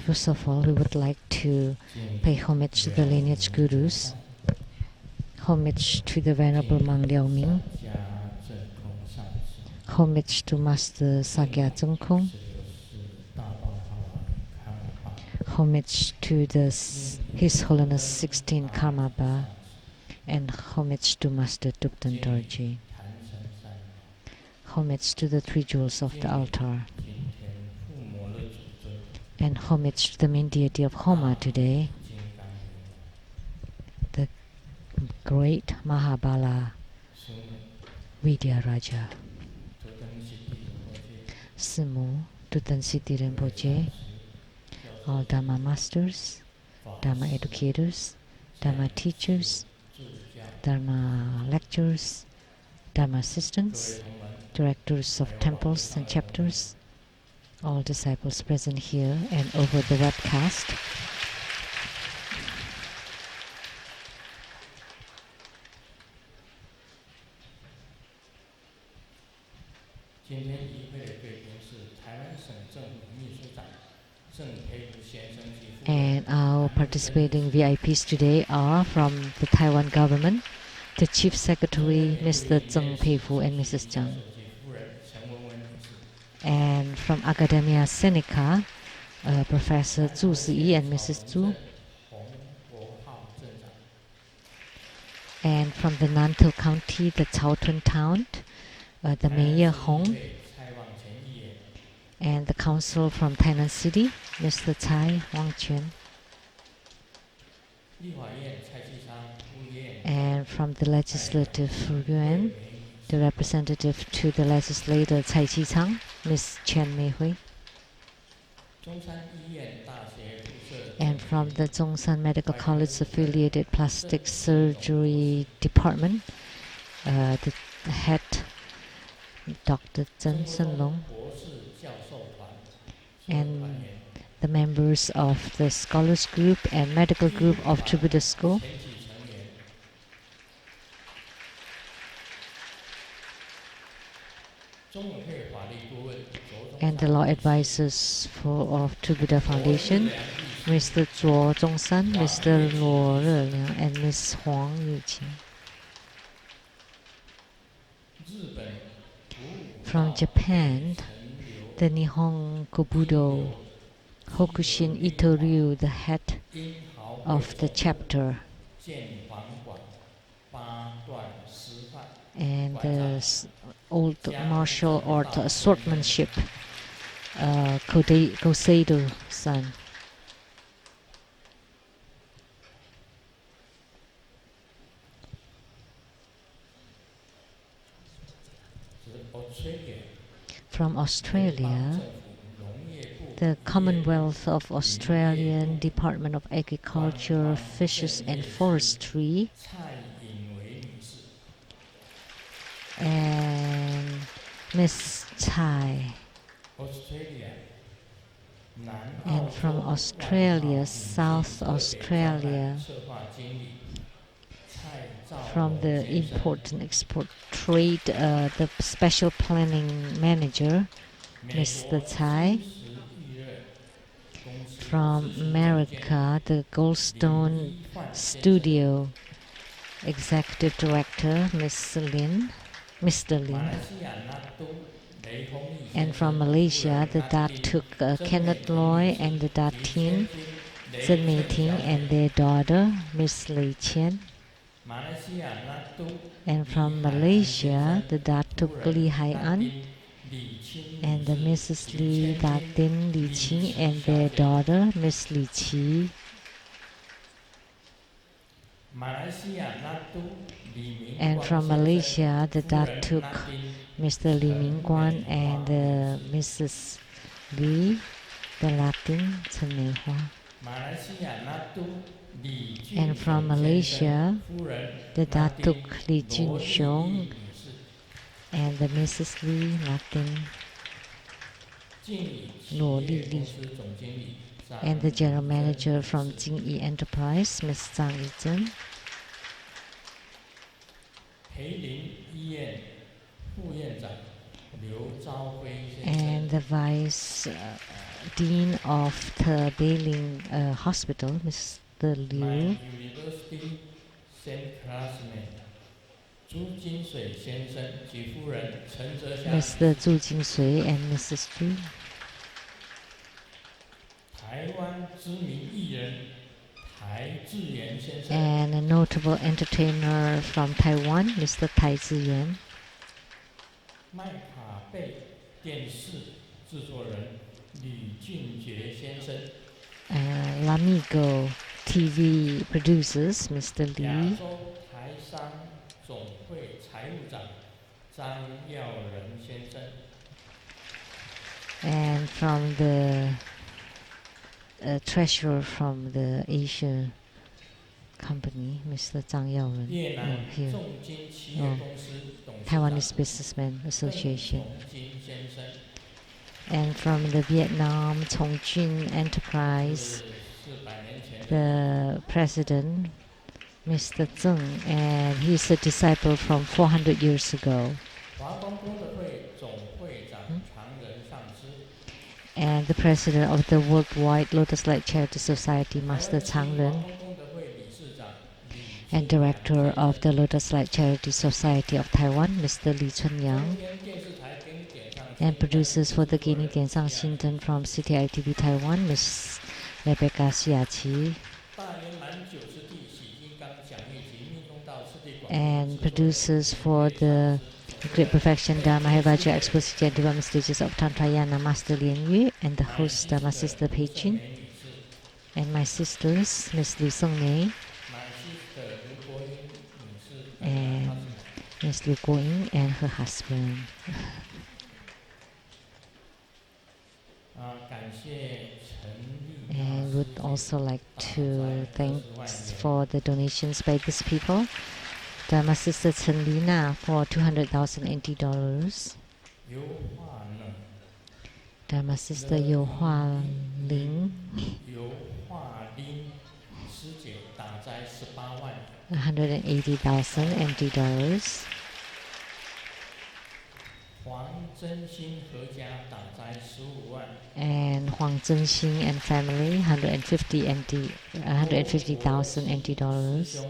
First of all, we would like to pay homage to the lineage gurus, homage to the Venerable Mang Liaoming, homage to Master Sakya Zengkong, homage to His Holiness 16 Karmapa, and homage to Master Tupten Dorji. Homage to the three jewels of the altar, and homage to the main deity of Homa today, the great Mahabala Vidyaraja. Simu Tutan Siddhi Rinpoche, all Dharma masters, Dharma educators, Dharma teachers, Dharma lecturers, Dharma assistants, directors of temples and chapters, all disciples present here and over the webcast. And our participating VIPs today are from the Taiwan government, the Chief Secretary, Mr. Zheng Peifu and Mrs. Zhang. And from Academia Sinica, Professor Zhu Ziyi and Mrs. Zhu. And from the Nantou County, the Caotun town, the Mayor Hong. And the council from Tainan City, Mr. Cai Wangquan. And from the Legislative Yuan, the representative to the legislator Cai Chi-chang, Ms. Chen Mei-hui. And from the Zhongshan Medical College affiliated plastic surgery department, the head Dr. Zhen Shenlong, and the members of the scholars group and medical group of Tributa School. And the law advisors of Tributa Foundation, Mr. Zhuo Zhongshan, Mr. Luo Reliang, and Ms. Huang Yuqing. From Japan, the Nihon Kobudo Hokushin Itoryu, the head of the chapter, and the old martial art swordsmanship, Koseido-san. From Australia, the Commonwealth of Australian Department of Agriculture, Fishes and Forestry, and Miss Chai. And from Australia, South Australia, from the import and export trade, the special planning manager, Mr. Tsai. From America, the Goldstone Studio executive director, Mr. Lin. And from Malaysia, the Datuk Kenneth Loy and the Datin Zhen Mei Ting and their daughter, Miss Lei Qian. And from Malaysia, the Datuk Li Hai An and the Mrs. Li Datin Li Qing and their daughter, Miss Li Qi. And from Malaysia, the Datuk Mr. Li Mingguan and Mrs. Li, the Latin Chen Mei Hua. And from Malaysia, the Datuk Li Junxiong and the Mrs. Li, Latin Luo Li Li. And the general manager from Jingyi Enterprise, Ms. Zhang Yizhen. And the vice Dean of the Beiling Hospital, Mr. My Liu, university same classmate, Zhu Jinsui 先生及夫人陈泽霞 Mr. Zhu Jinsui and Mrs. Zhu, 台湾知名艺人台智妍先生 and a notable entertainer from Taiwan, Mr. Tai Ziyuan, 麦卡贝电视制作人李俊杰先生 Lamigo TV producers, Mr. 亚 Li, 洲台商总会财务长张耀仁先生 and from the treasurer from the Asia company, Mr. Zhang Yaoren, 越南 here, 重金企业公司董事长 Taiwanese Businessman 邓 Association, 崇金先生 and from the Vietnam Chongjin 是 Enterprise, 400年前的 the president, Mr. Zheng, and he's a disciple from 400 years ago. 华东功德会总会长常仁上师 And the president of the Worldwide Lotus Light Charity Society, Master 台湾 Chang 华 Ren, 东功德会理事长李 and 春阳 director 先 of 生 the Lotus Light Charity Society of Taiwan, Mr. Li 中 Chunyang, 天电视台给你点上 and 新灯 producers for the 制作 Guinea 人 Diansang 夏 Xinten from CTI-TV Taiwan, Miss Rebecca Xiaqi, 大圆满九十地喜金刚讲义及密宗道次第广 and 制作人 producers for the Great Perfection Dharma Havaja Exposition and Development Stages of Tantrayana, Master Lien Yu, and the host, Dharma Sister Pei Peijin, and my sisters, Miss Liu Song Mei, My sister 卢国英女士 and Miss Liu Guoying and her husband. 感谢陈丽 And would also like to thank for the donations by these people. Dharma Sister Chen Lina for $200,000 NT. 油画呢 Dharma Sister Yo Hua Ling, 油画林师姐打斋18万 $180,000 NT. 黄真心合家打斋15万 And Huang Zhenxing and family, 150,000 NT 师 dollars. 兄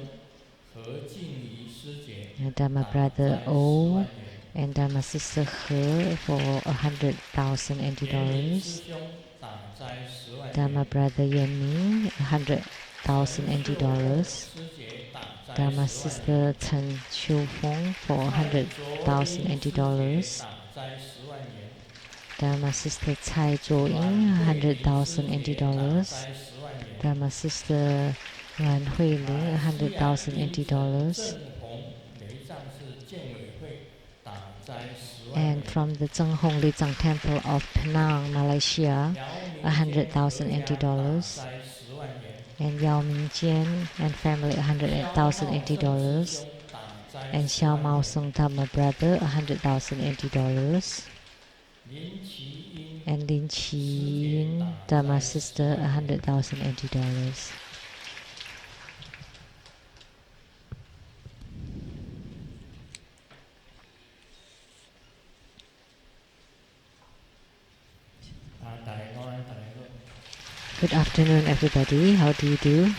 何静怡师姐 And Dharma 打 brother 斋10 O 万元 and Dharma sister He for 100,000 NT 严明 dollars. 师兄打斋10万 Dharma 元 brother Yuan Ming, 100,000 NT dollars. 师姐打斋 Dharma 10万元 sister Chen Qiufeng for 100,000 NT dollars. 打斋10万元 Dharma sister Cai Zhuoying, 100,000 NT dollars. 斋10万元 Dharma sister Wan Huiling, 100,000 NT dollars. 郑红雷藏寺建委会打斋10万 And 元 from the Zheng Hong Lizang Temple of Penang, Malaysia, 姚明坚 100,000 合 NT 家打 dollars. 斋10万元 And Yao Mingjian and family, 100,000 NT dollars. And Xiao Mao Song Dharma brother, 100,000 NT dollars. 林奇英 And Lin Qiyun Dharma sister, 100,000 NT dollars. Good afternoon, everybody. How do you do?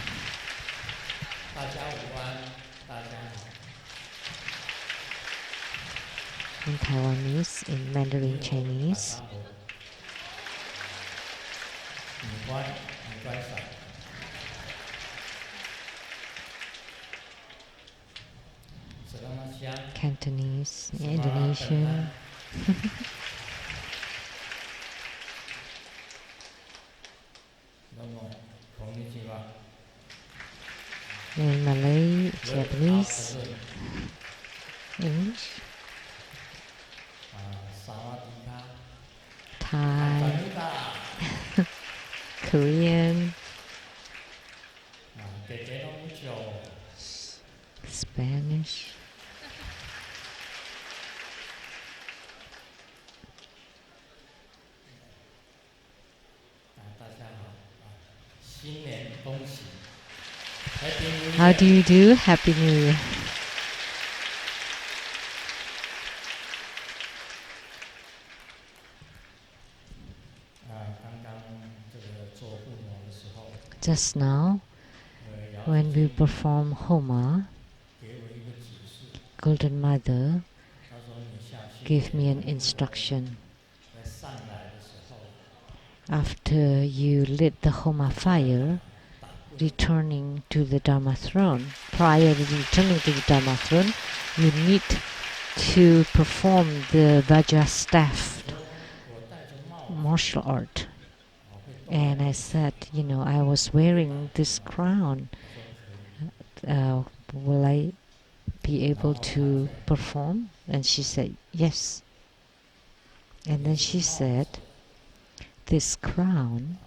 大家午安，大家好。 In Taiwanese, in Mandarin Chinese. 唔該，唔該晒。Selamat siang. Cantonese, Selamat Indonesian. datang. どうも、こんにちは。 In Malay, Good Japanese, afternoon. English, 萨瓦迪卡， Thai, 萨米达， Korean, 给给龙酒， Spanish. 大家好，新年恭喜，Happy New How do Year。 you do? Happy New Year. 感 Just now, when we perform Homa, Golden Mother gave me an instruction. After you lit the Homa fire, returning to the Dharma throne, prior to returning to the Dharma throne, you need to perform the Vajra staff martial art. And I said, I was wearing this crown. Will I be able to perform? And she said, yes. And then she said, this crown,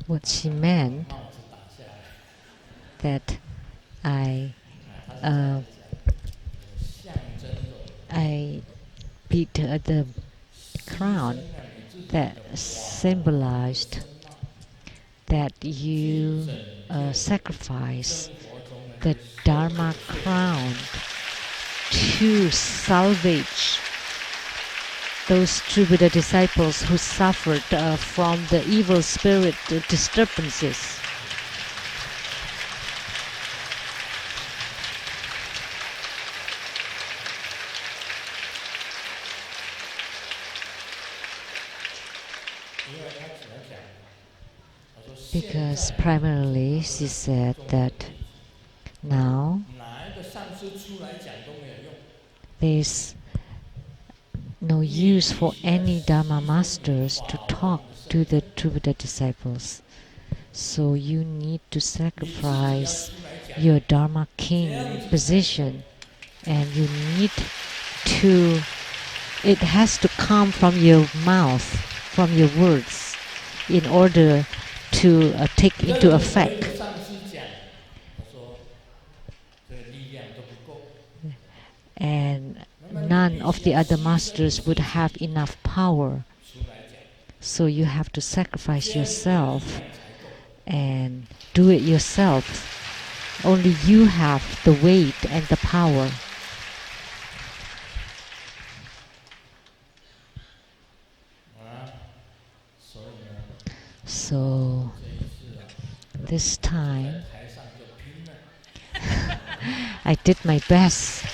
what she meant, that I beat the crown that symbolized that you sacrifice the Dharma crown to salvage those true Buddha disciples who suffered from the evil spirit disturbances. Because primarily she said that now there's no use for any Dharma masters to talk to the true Buddha disciples. So you need to sacrifice your Dharma king position, and you need to, it has to come from your mouth, from your words, in order to take into effect. And none of the other masters would have enough power. So you have to sacrifice yourself and do it yourself. Only you have the weight and the power. So this time I did my best.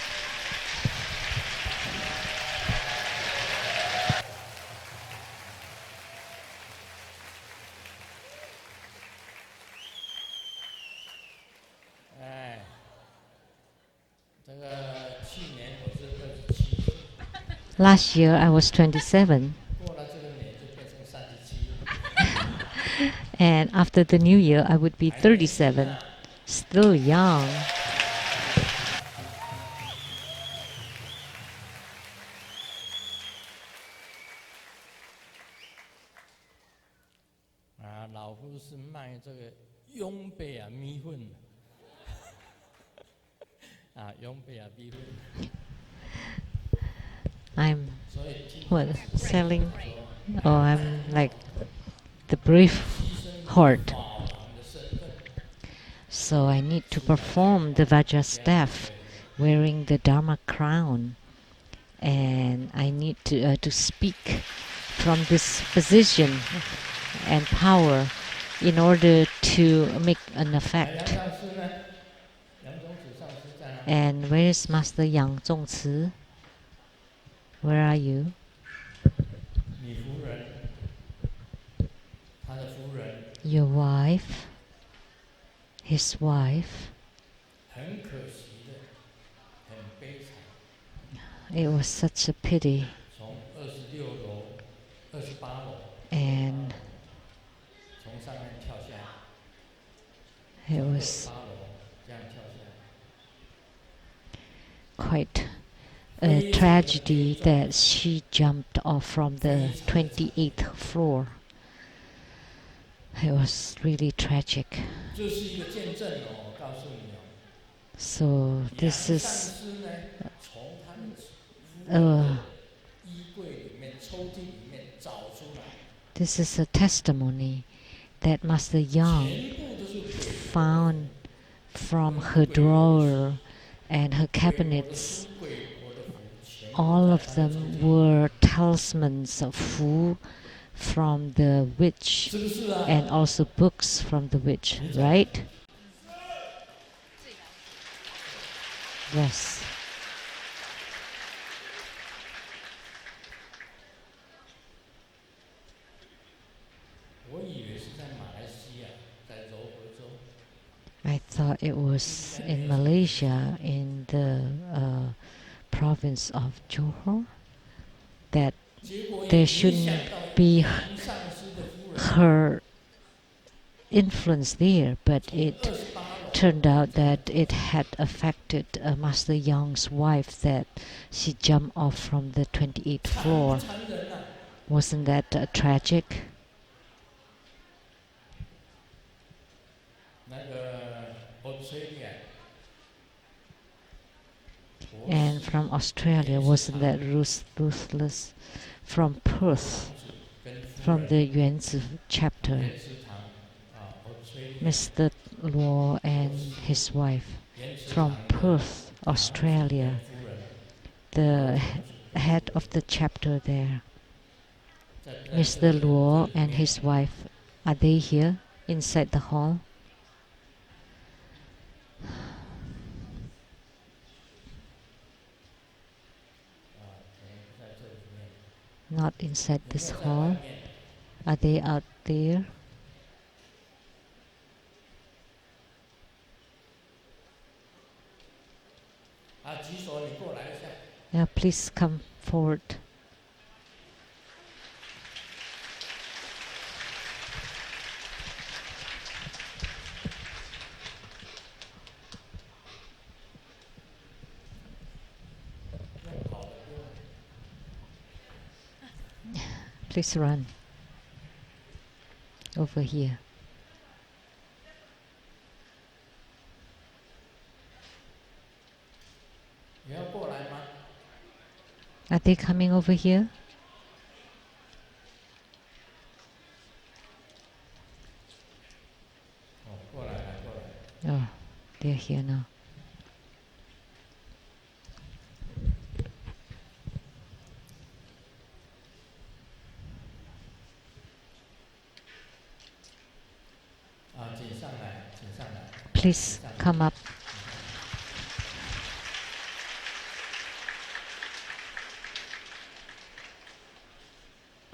Last year I was 27. And after the new year I would be 37. Still young. I'm selling. Oh, I'm like the brave heart. So I need to perform the Vajra staff wearing the Dharma crown, and I need to speak from this position and power in order to make an effect. And where is Master Yang Zhongci? Where are you? Your wife, his wife. It was such a pity. And it was quite a tragedy that she jumped off from the 28th floor. It was really tragic. So this is a testimony that Master Yang found from her drawer and her cabinets all of them were talismans of Fu from the witch 是不是啊？ and also books from the witch, right? Yes. 我以为是在马来西亚，在柔佛州。 I thought it was in Malaysia, in the province of Johor, that 结果也 there 影 shouldn't 响到 be 杨上师的夫人。 her influence there, but 从 it 28楼 turned out that it had affected Master Yang's wife, that she jumped off from the 28th 残 floor. 不残忍啊？ Wasn't that tragic? 那个 Australia， And from Australia, wasn't that ruthless? From Perth, 跟夫 from 人 the Yuanzi chapter, 莲池堂啊 ，Australia， Mr. Luo and his wife 莲池 from 堂的 Perth, 堂主 Australia, 跟夫人 the head of the chapter there, 在 Mr. 这 Luo 里 and 面 his wife. Are they here inside the hall? 可能不在这里面， Not inside 有没 this 有在外 hall. 面？ Are they out there? 啊，举手，你过来一下。 Yeah, please come forward. Please run over here. 你要过来吗？ Are they coming over here? 哦，过来，来过来。 Oh, they're here now. 啊，请上来，请上来。 Please come up.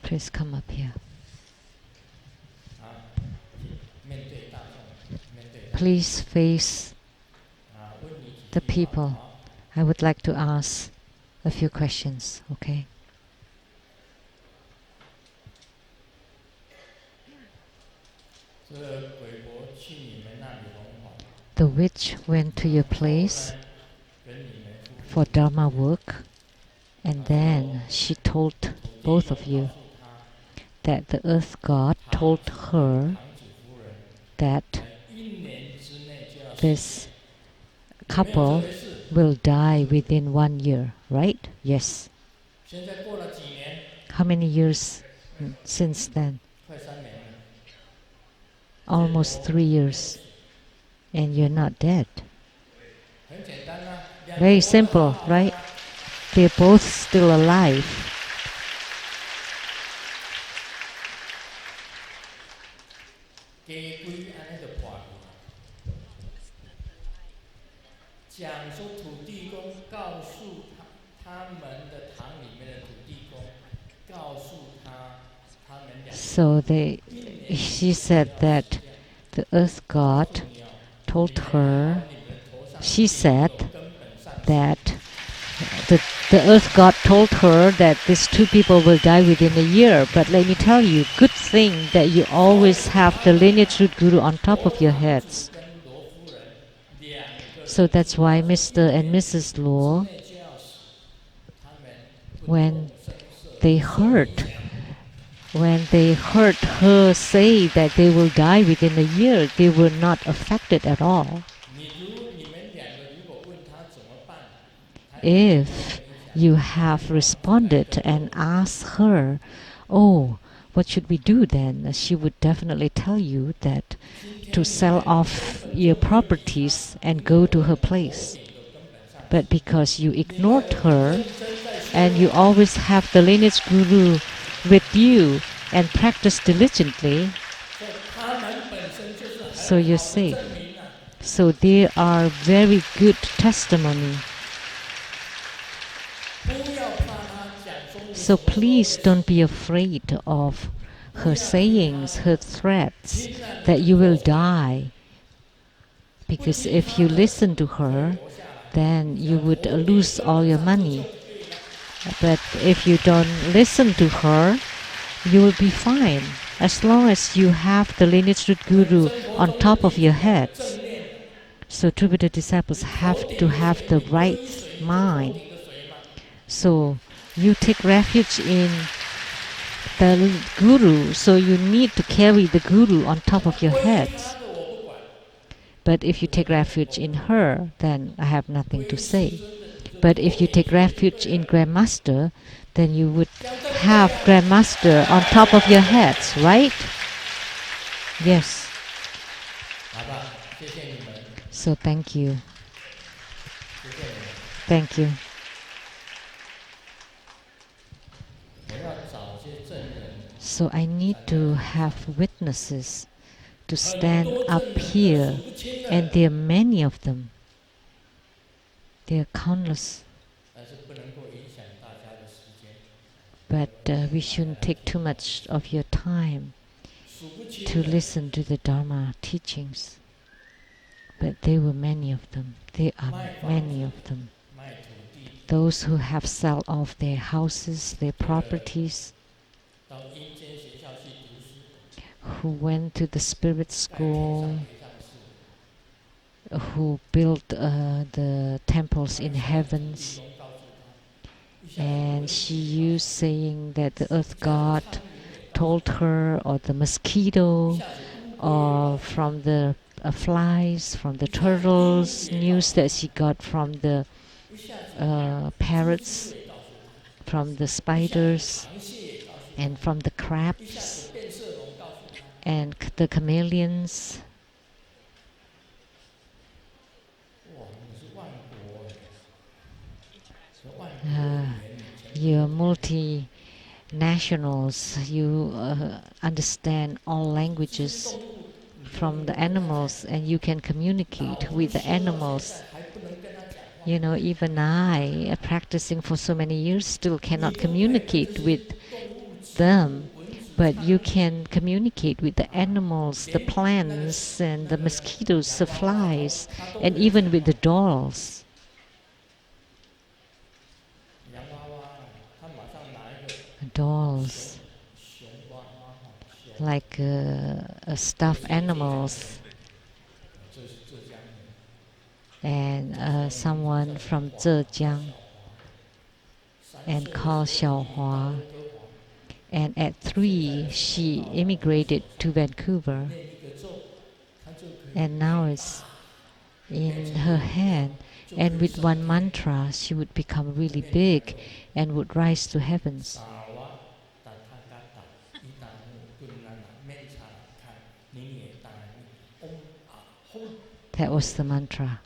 Please come up here. 啊，面对大众，面对大众 Please face 啊，问你几 the 句话 people. 啊。 I would like to ask a few questions, okay? 这个鬼婆去你们那里弘法， The witch went to your 然后 place 呢，跟你们夫妇 for Dharma work, and then she told 土地 both 公 of you 告诉他， that the earth god 堂 told 主 her 堂主夫人 that 在1年之内就要 this 有没有这 couple 回事？ will die within 1 year, right? Yes. 现在过了几年？ How many years since then? 快3年了。 Almost 3 years. And you're not dead. 很简单啊，两 Very 个活得 simple, 好好的 right? 啊 They're both still alive. 给归安尼就破去了。讲说土地公告诉他们的堂里面的土地公，告诉他们两个 So she said that the earth god told her, she said that the earth god told her that these 2 people will die within a year. But let me tell you, good thing that you always have the lineage root guru on top of your heads. So that's why Mr. and Mrs. Luo, when they heard her say that they will die within a year, they were not affected at all. If you have responded and asked her, oh, what should we do then? She would definitely tell you that to sell off your properties and go to her place. But because you ignored her and you always have the lineage guru with you and practice diligently, 所以他们本身就是 so 很 you're 好的 safe. 证明啊。 So they are very good testimony. 不要怕他讲说你 So 什么时候 please 会 don't 死， be afraid of 不 her 要听他 sayings, 的， her threats 听了 that 你 you 就 will 过去， die. 不 Because 听 if 他 you 的 listen to 可以 her, 活下来。 then 只 you 要 would 头也 lose 跟 all 得 your 上就 money. 可以了。 But if you don't listen to her, you will be fine. As long as you have the lineage root 所以 guru 真佛 on 宗的 top of 弟 your 子要有 heads. 正念的， So true Buddha disciples 你 have 头顶 to 的 have 水， the 你 right 喝水，你就头 mind. 顶的水嘛。 So you take refuge in the guru, so you need to carry the guru on 那 top of your 归 heads. 他的我不管， But if you 这个 take 没有 refuge 我 in 不管。 her, then I have nothing 归 to 师 say. 尊的你就 But 头 if you 顶 take 水就 refuge 对 in 了。 Grandmaster, then you would 讲对不对 have 啊？ Grandmaster on top of your heads, right? Yes. 好吧，谢谢你们， So thank you. 谢谢你们。 Thank you. 我要找些证人， So I need to have witnesses to 很 stand 多 up 证人的 here, 数不清 and 的， there are many of them. There are countless. 但是不能够影响大家的时间。 But we shouldn't take too much of your time 数不清 to 的， listen to the Dharma teachings. But there were many of them. There are 卖房 many 子 of them. 卖土地， Those who have sold off their houses, their properties, 到阴间学校去读书， who went to the spirit 在天 school, 上陪上树。 who built the temples 那 in 下来土地 heavens. 公告诉他，一下子 And 蚊 she 子 used 告诉 saying that the 他， earth 一下子 god 苍蝇也告诉 told 他， her, or the 一 mosquito, 下子乌龟也 or 告诉他， from the flies, from the 一下子 turtles, 鹦鹉也告 news 诉 that 他， she got from the 一下子蜘蛛 parrots, 也告诉他， from the 一下子 spiders, 螃蟹也告诉 and 他， from the 一下 crabs, 子变色龙告诉他。 and the chameleons. 哇，你是万国哎，是万国语言，你全部 You're 都懂。 multinationals. You understand all 这些 languages 动物，你不 from 能 the 够跟他讲。 animals, and you can 老 communicate 夫 with the 修到现 animals. 在还不能跟他讲话。 You know, even I, practicing for so many years, still 你 cannot 都可以跟 communicate 这些 with 动物、植 them. 物、蚊子、 But you 苍蝇 can communicate with the animals, the 连那个 plants, and 那 the 个 mosquitoes, the 洋娃娃 flies, 它都 and 可以 even 讲 with the 话。 dolls. 洋娃娃，他马上拿一个 Dolls, 熊娃娃哈，熊， like stuffed animals. 这是浙江人， And 叫 someone 叫 from 小华 Zhejiang 3 and 岁的 called 时候 Xiao 移到 Hua. 温哥华， And at 3, she immigrated to Vancouver. 念一个咒，他就可以 And now 变 it's 大， in her hand. 就可 And 以 with 升 one 天。 mantra, she would become 就 really 念一个 big 咒 and would rise to heavens. 萨瓦达他嘎达伊达木顿拉那面查拉看尼也达尼嗡啊轰， That was the mantra.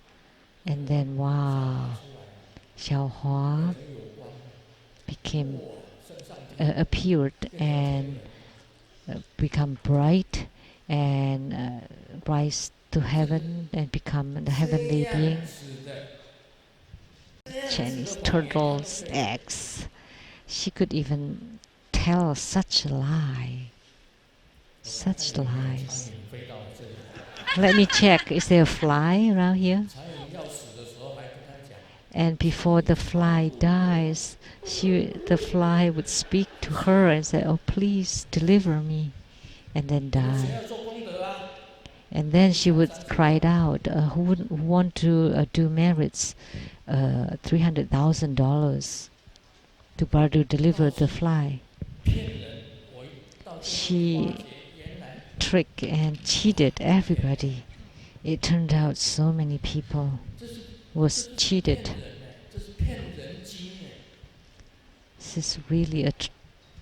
And then, 发 wow, 出来了， Xiao Hua 很有光的， became 哇，升上天， appeared 变成天 and 人。 become bright and rise to heaven and become the 这 heavenly 样 being. 子的，这样子 Chinese 的谎言，他都 turtles, 可以。 eggs. She could even tell such a lie. 我 Such 看有没有 lies. 苍蝇飞到这里。 Let me check. Is there a fly around here? 苍蝇要死的时候还跟他讲， And before the fly dies, the fly would speak to her and say, "Oh, please deliver me," and then 我们谁 die. 要做功德啊？ And then she would cry out, who want to do merits, $300,000 to deliver the fly. 骗人！我一到这个She 花节，原来 tricked and cheated everybody. It turned out so many people 这是 was 骗 cheated. 人呢，这是骗人精呢。 This is really a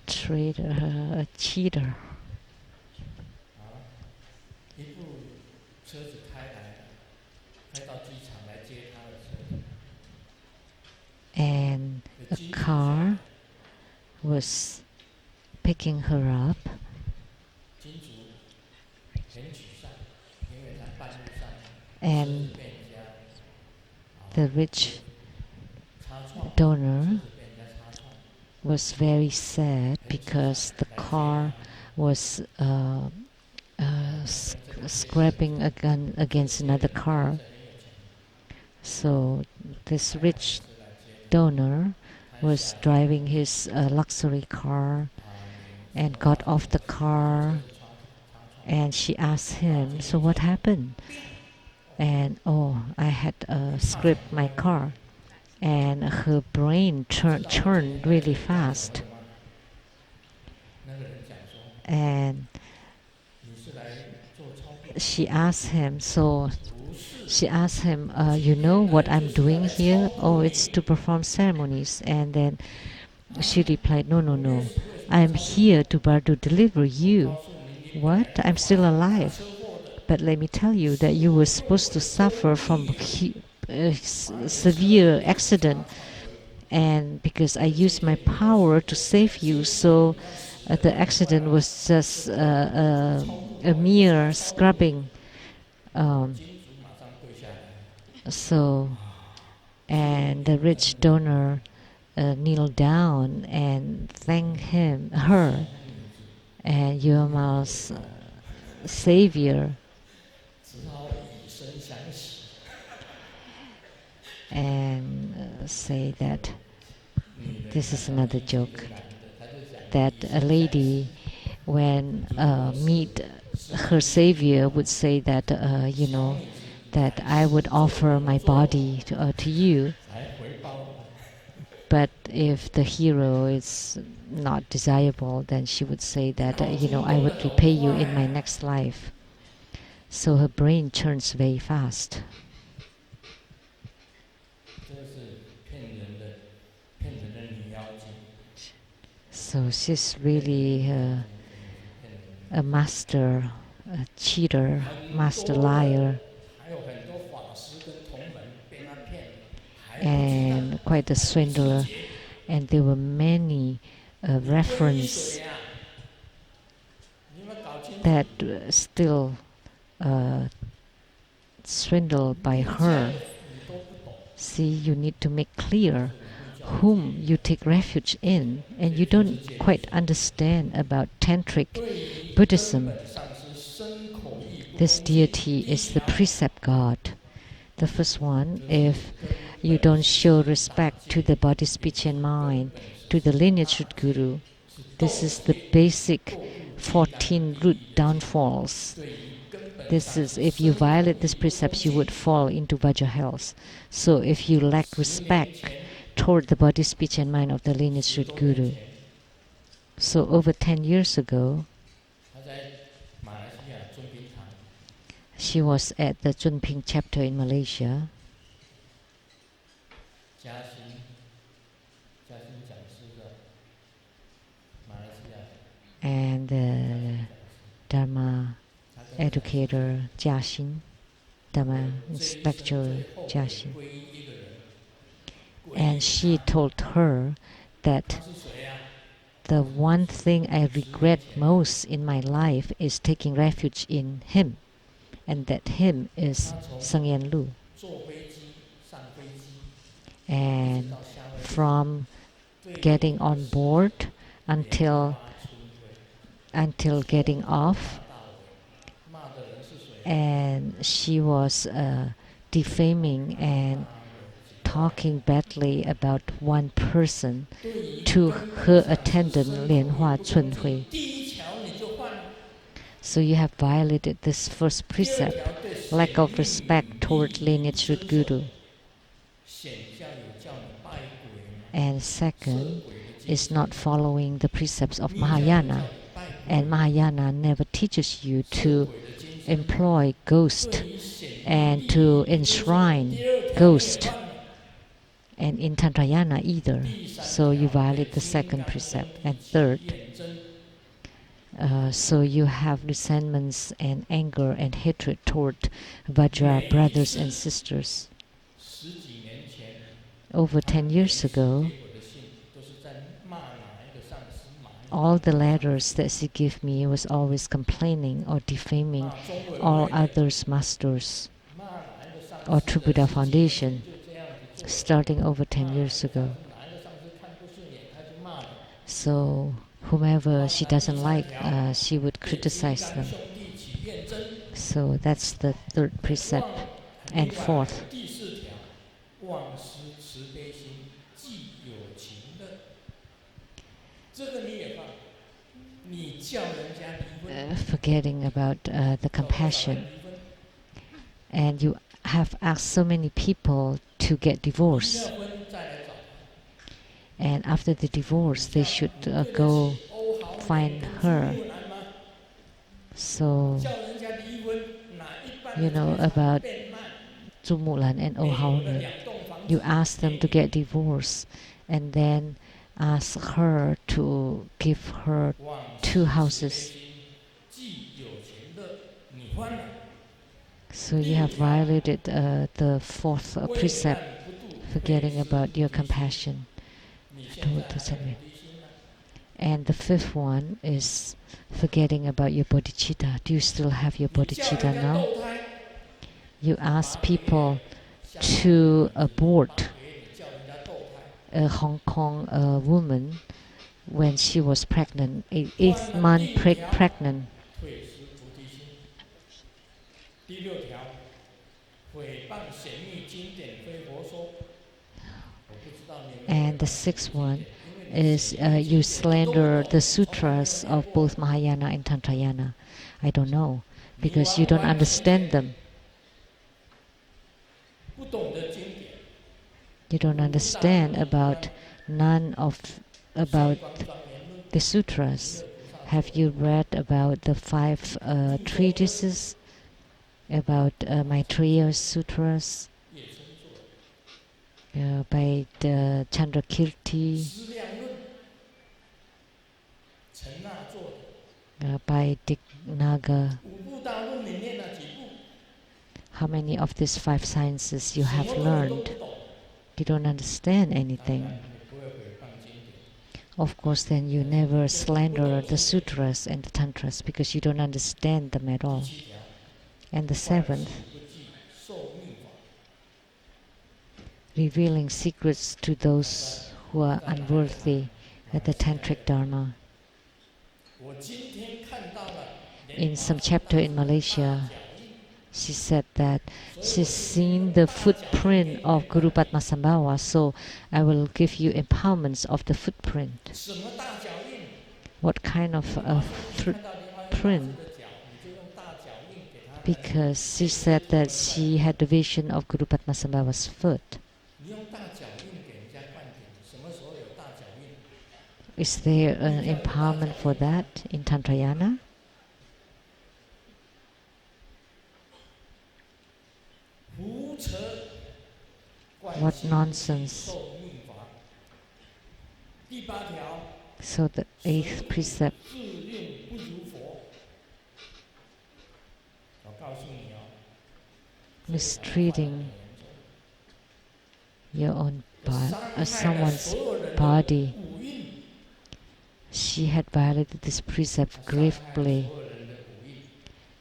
traitor, a cheater. 啊，一部车子开来了，开到机场来接他的车子， and a car was picking her up, 金主很沮丧，因为他半路上车子 and 被人家 the rich 擦撞， donor 车子被人家擦撞， was very sad 很沮 because 丧 the 来接 car 他。 was scraping against another car. 这很有钱， So this 开 rich 车来接他， donor 他 was 下来 driving his luxury car 你 and got off the 车 car, 子擦撞， and she asked him, "So what happened?" And oh, I had scraped my car, and her brain churned really fast. 那个人讲说， And 你是来做钞票， she asked him, so 不是， she asked him, you know what I'm doing here? Oh, it's to perform ceremonies. And then she replied, no, no, no. I'm here to deliver 我 you. 告诉你，你本 What? 来 I'm still 大 alive. 车祸的， But let me tell you that you were supposed to suffer from severe accident, and because I used my power to save you, so the accident was just a mere scrubbing. 金主马上跪下来， So, and the rich donor kneeled down and thanked her, and Yuma's savior, 只好以身相许。 and say that 女人 this is 看到 another 金主 joke, 有男的，她就讲 that 以 a 身相 lady, 许， when meet her savior, would say that you know, that I would offer my body to you. 来回报你。 But if the hero is not desirable, then she would say that you know, I would repay you in my next life. So her brain churns very fast. 这是骗人的，骗人的女妖精。 So she's really a master, a cheater, master liar, 还有很多法师跟同门被他骗了，还不知道 and quite a swindler. 细节。 And there were many 皈依 reference 谁啊？你有没有搞清楚？ that still swindled by 你家 her. 的你都不懂， See, you need to make clear 你会叫 whom you take refuge in, and you don't quite understand about tantric 对于 Buddhism. 根本上是身口意不 This 恭敬。 deity 第一 is the 条 precept god. The first one, 就是 if you don't show respect to the body, speech, and mind, to the lineage root guru, 是 this 斗 is the 业 basic 堕入 14 root downfalls. 对于根本 This 上 is 是 if you 身口 violate 意 these 不 precepts, 恭 you would 敬。 fall into Vajrahells. So if you lack 10年 respect 前 toward the body, speech, and mind of the lineage 10 root 多年 guru, 前 so over 10 years ago, 他在马来西亚尊宾堂 she was at the Chunping chapter in Malaysia, 嘉兴讲师的马来西亚 and 嘉 the 兴讲师， Dharma 他跟讲师 educator Jia Xin, Dharma 这一生 lecturer 最后 Jia 悔 Xin, 皈依一个人，皈 and 依 she 他， told her that 他是谁啊？ the one thing I regret most in my life is taking refuge in him, and that him is 他从 Seng Yen Lu. 坐飞机上飞机，一直 And 到下飞机， from 对我 getting 的 on 事 board 莲 until 花春晖， until getting 从头 off, 骂到尾，骂的人是谁？ and she was defaming and 骂 talking badly about one person 对于 to 根本 her 上是 attendant 身口 Lian 意 Hua 不恭 Chun 敬 Hui. 第一条你就犯了， So you have violated this first 第二 precept, 条对 lack of 显 respect toward 密 lineage 遵 root 守 guru. 显教有叫你拜鬼嘛， And 摄 second 鬼的精 is 神， not following the precepts of 密教有叫 Mahayana. 你拜鬼， And Mahayana never teaches you 摄 to 鬼的精神， employ ghost 对于显 and 密 to 遵守 enshrine 第二条你也 ghost, 犯了， and in Tantrayana either. 第三 So you 条 violate 对 the 心 second 感 precept. 跟 And 脾气 third, 厌憎， so you have resentments and anger and hatred toward Vajra brothers and sisters. 十几年前 over 10 years ago, all the letters that she gave me was always complaining or defaming all others masters or True Buddha Foundation, starting over 10 years ago. So whomever she doesn't like, she would criticize them. So that's the third precept. And fourth, forgetting about the compassion. And you have asked so many people to get divorced. And after the divorce, they should go find her. So, about Zhu Mulan and Oh Hao Ni. You ask them to get divorced and then ask her to give her 2 houses. So you have violated the fourth precept, forgetting about your compassion. And the fifth one is forgetting about your bodhicitta. Do you still have your bodhicitta now? You ask people to abort a Hong Kong woman when she was pregnant, 8th month pregnant. And the sixth one is you slander the sutras of both Mahayana and Tantrayana. I don't know, because you don't understand them. You don't understand about none of about the sutras. Have you read about the 5 treatises about Maitreya Sutras by the Chandrakirti, by Dignaga? How many of these 5 sciences you have learned? You don't understand anything. Of course, then you never slander the sutras and the tantras because you don't understand them at all. And the 7th, revealing secrets to those who are unworthy at the tantric dharma. In some chapter in Malaysia, she said that she's seen the footprint of Guru Padmasambhava, so I will give you empowerments of the footprint. What kind of a footprint? Because she said that she had the vision of Guru Padmasambhava's foot. Is there an empowerment for that in Tantrayana? What nonsense. So the 8th precept, mistreating your own someone's body. She had violated this precept gravely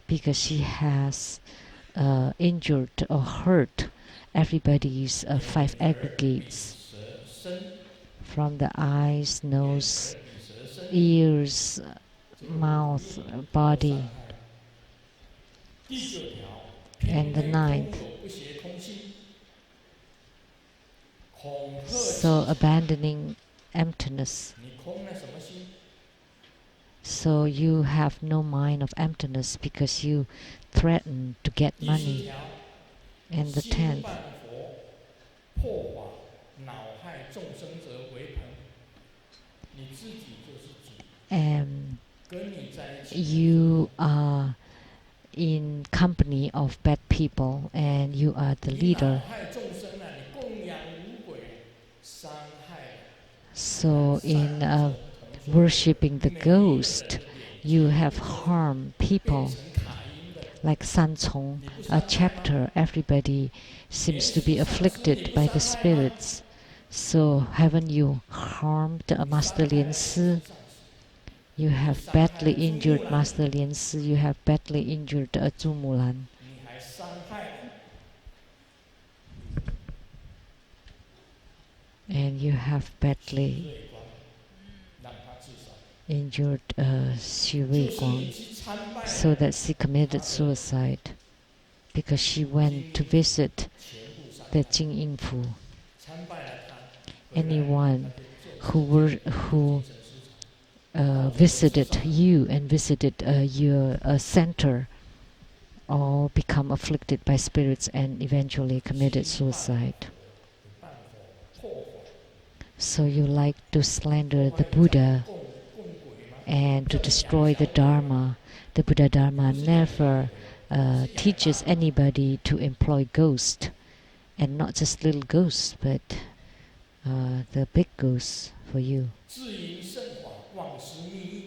because she has injured or hurt everybody's 5 aggregates, from the eyes, nose, ears, mouth, body. And the 9th, so abandoning emptiness. So you have no mind of emptiness because you threaten to get money. And the 10th, you are in company of bad people and you are the leader. So in worshipping the ghost, you have harmed people. Like Sanchong, a chapter, everybody seems to be afflicted by the spirits. So haven't you harmed Master Lian Si? You have badly injured Master Lian Si. You have badly injured Zhu Mulan. 你还伤害了 And you have 徐 badly 瑞光，让他自杀， injured Xu 就是你 Ruiguang 去参拜 so 了 that she committed suicide because she went to visit 全部伤 the 害， Jingyin-fu. 参拜了他，回来 Anyone 他就做 who 精神失常， visited you and visited your center all become afflicted by spirits and eventually committed suicide. 办火破火， So you like to slander 破 the 坏 Buddha 供鬼吗？ and to destroy the Dharma. The Buddha Dharma never teaches anybody to employ ghosts, and not just little ghosts, but the big ghosts for you. 自营圣法，妄施密意，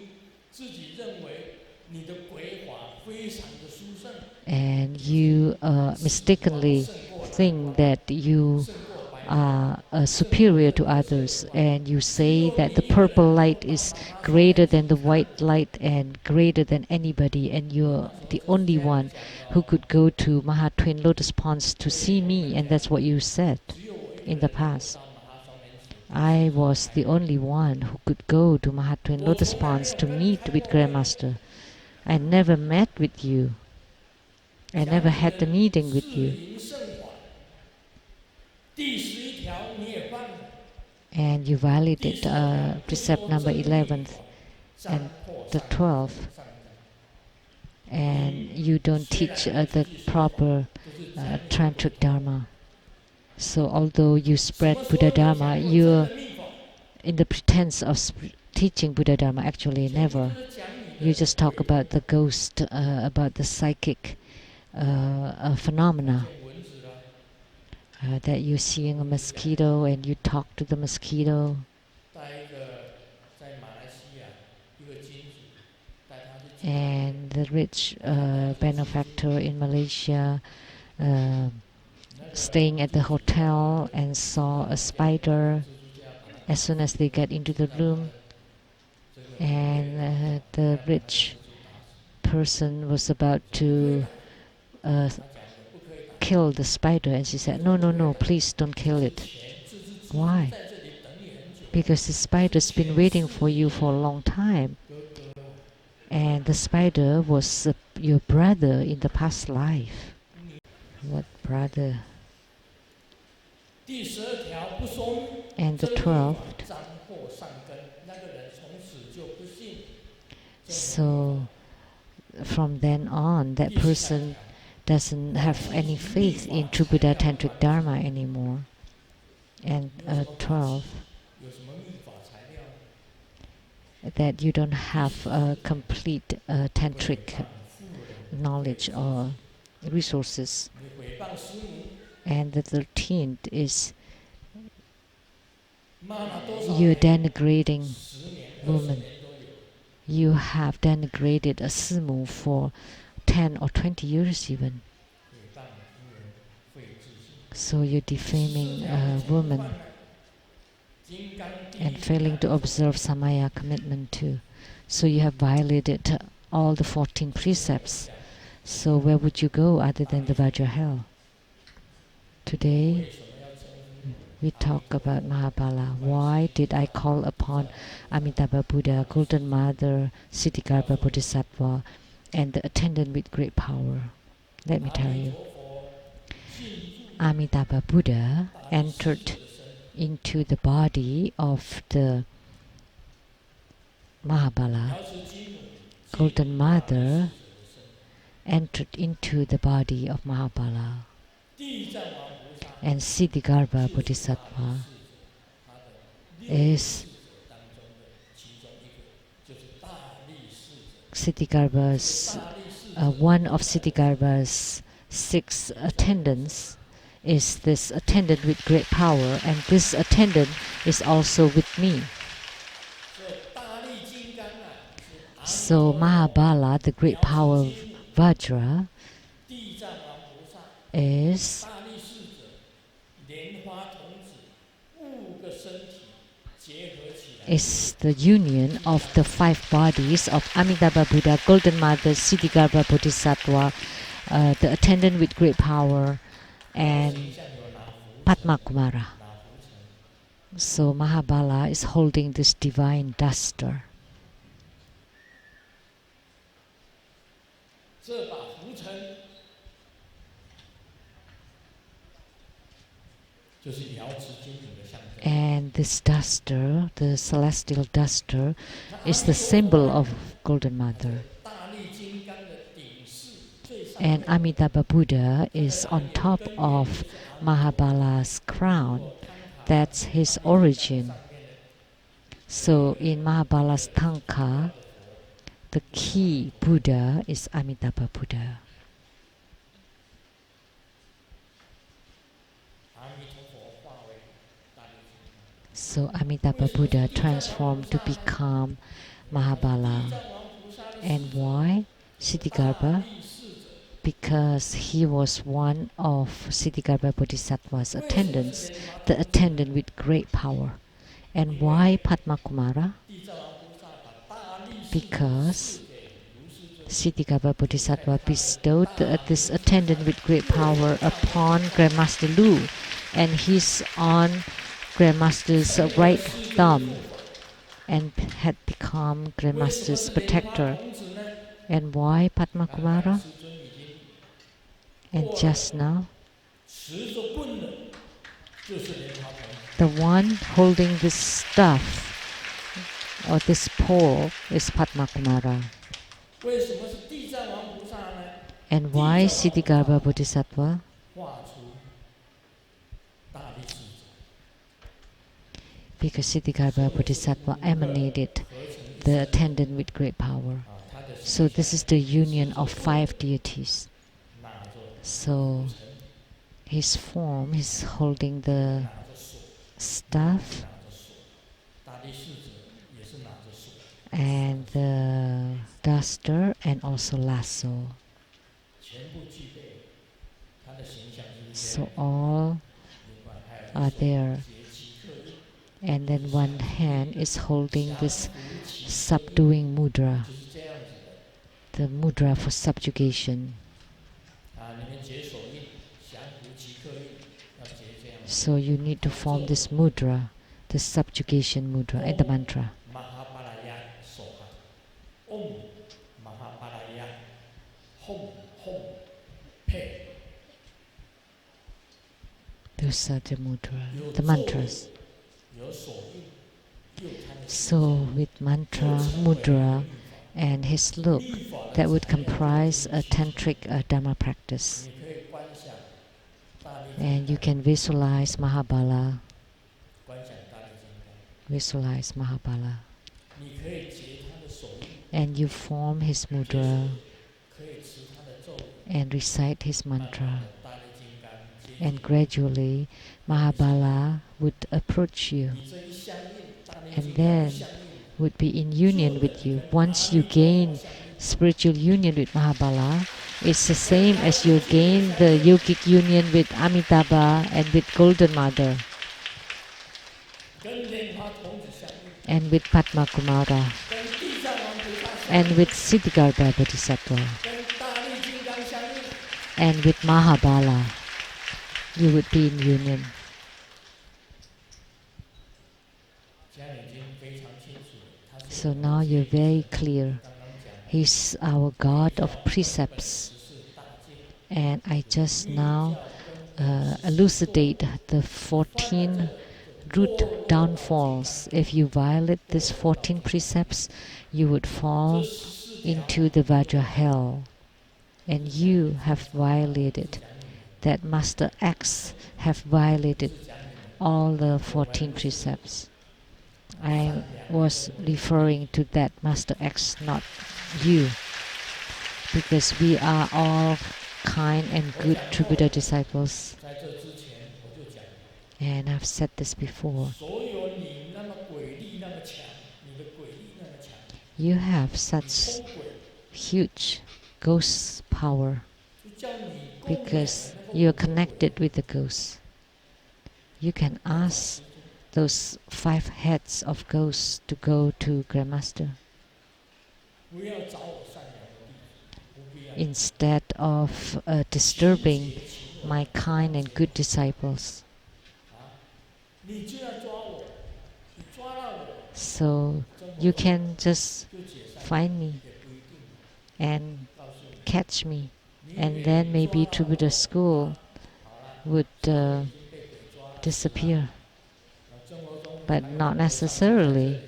自己认为你的鬼法非常的殊胜， And you mistakenly think that you 胜过白 are superior to others, and you say that the purple light is greater than the white light and greater than anybody, and you're the only one who could go to Maha Twin Lotus Ponds to see me, and that's what you said 只有我一个 in the 人 past. 到马哈双莲池， I was the only one who could go to Maha Twin Lotus Ponds to meet with Grandmaster. I never met with you. I never had the meeting with 自 you. 营圣法，第11条你也犯了， And you 第 violated 12条 precept number 11th 张 and 破 the 上 12th, 上章， and you don't teach the proper 就是讲你 tantric dharma. So although you 什 spread 么时候 Buddha 你讲 Dharma, 过真 you're 的密法， in the pretense of teaching Buddha Dharma. Actually, 前提 never. 就是讲你的 You just talk 鬼 about the ghost, about the psychic phenomena. 见蚊子了， That you're seeing a mosquito and you talk to the mosquito. 带一个在马来西亚一个金主，带他去见 And the rich benefactor in Malaysia staying at the hotel and saw a spider 蜘蛛家把他 as soon as they get into the room, 这个 and the rich 打死， person was about to 他讲的不可以打， kill the spider, and she said, no, no, no, please don't kill it. 钱这只蜘蛛 Why? 在这里等你很久， Because the spider's been waiting for you for a long time, 哥哥， and the spider was your brother in the past life. What brother? 第12条不说 And the 真密 12th. 法，沾祸善根，那个人从此就不信。 So from then on, that 第13 person 条 doesn't have any faith in true Buddha Tantric Dharma anymore. And 12, 有什么密法材料？ that you don't have a complete tantric 诽谤妇人， knowledge or resources. 你诽谤师母， And the 13th is 骂了多少 you're 年？ denigrating 10年、20 woman. 年都有。 You have denigrated a simu for 10 or 20 years even. 诽谤妇人，废自信。 So you're defaming a 14条 woman 犯了金刚第一 and failing to observe samaya commitment too. So you have violated all the 14 precepts. So where would you go other than the Vajra hell? Today 为什么要称呼 we talk about Mahabala. Why did I call upon Amitabha Buddha, Golden Mother, Siddhigarbha Bodhisattva, and the attendant with great power? Let me tell you. 阿弥陀佛 Amitabha Buddha 进入 entered 大力士的身 into the body of the Mahabala. 瑶池金母 Golden Mother entered into the body of Mahabala. 地藏王菩萨 And Siddhigarbha 就是大力 Bodhisattva 士他的六 is 世者当中的其中一个，就是大力士者。 Siddhigarbha's 大力士者 one of Siddhigarbha's 6 attendants is this attendant with great power, and this attendant is also with me. 所以大力金刚啊，是阿弥 So 陀佛 Mahabala, the great power of Vajra, 地藏王菩萨 is 大力士者，莲花童子，悟 is the union of the 5 bodies of Amitabha Buddha, Golden Mother, Siddhigarbha Bodhisattva, the attendant with great power, and Padma Kumara. So Mahabala is holding this divine duster. And this duster, the celestial duster, is the symbol of Golden Mother. And Amitabha Buddha is on top of Mahabala's crown. That's his origin. So in Mahabala's Tanka, the key Buddha is Amitabha Buddha. So Amitabha Buddha transformed to become Mahabala. And why? Siddhigarbha? Because he was one of Siddhigarbha Bodhisattva's attendants, the attendant with great power. And why Padma Kumara? Because Siddhigarbha Bodhisattva bestowed this attendant with great power upon Grandmaster Lu, and he's on Grandmaster's right thumb and had become Grandmaster's protector. And why Padma Kumara? And just now, the one holding this stuff or this pole is Padma Kumara. And why Siddhigarbha Bodhisattva? Because Siddhigarbha Bodhisattva emanated the attendant with great power. So this is the union of 5 deities. So his form is holding the staff and the duster and also lasso. So all are there. And then one hand is holding this subduing mudra, the mudra for subjugation. So you need to form this mudra, the subjugation mudra, and the mantra. Those are the mudra, the mantras. So with mantra, mudra, and his look, that would comprise a tantric Dharma practice. And you can visualize Mahabala. Visualize Mahabala. And you form his mudra and recite his mantra. And gradually Mahabala would approach you and then would be in union with you. Once you gain spiritual union with Mahabala, it's the same as you gain the yogic union with Amitabha and with Golden Mother and with Padma Kumara and with Siddhigarbha Bodhisattva and with Mahabala. You would be in union. So now you're very clear. He's our God of precepts. And I just now elucidate the 14 root downfalls. If you violate these 14 precepts, you would fall into the Vajra hell. And you have violated. That Master X have violated all the 14 precepts. I was referring to that Master X, not you, because we are all kind and good true Buddha disciples. And I've said this before. You have such huge ghost power because you are connected with the ghost. You can ask those 5 heads of ghosts to go to Grandmaster 不要找我善良的弟子，不必要。 instead of 情 disturbing 节情 my 有 kind and good disciples. 啊，你就要抓我，你抓到我， So 真 you 佛 can just 就解散， find me 也不一定。 and 告诉你， catch me, 你 and 给 then 抓 maybe 到 True Buddha 我， school 好了， would 师尊已经被鬼抓了， disappear. 真佛宗 But 还有 not 很多上师在这 necessarily. 里呢。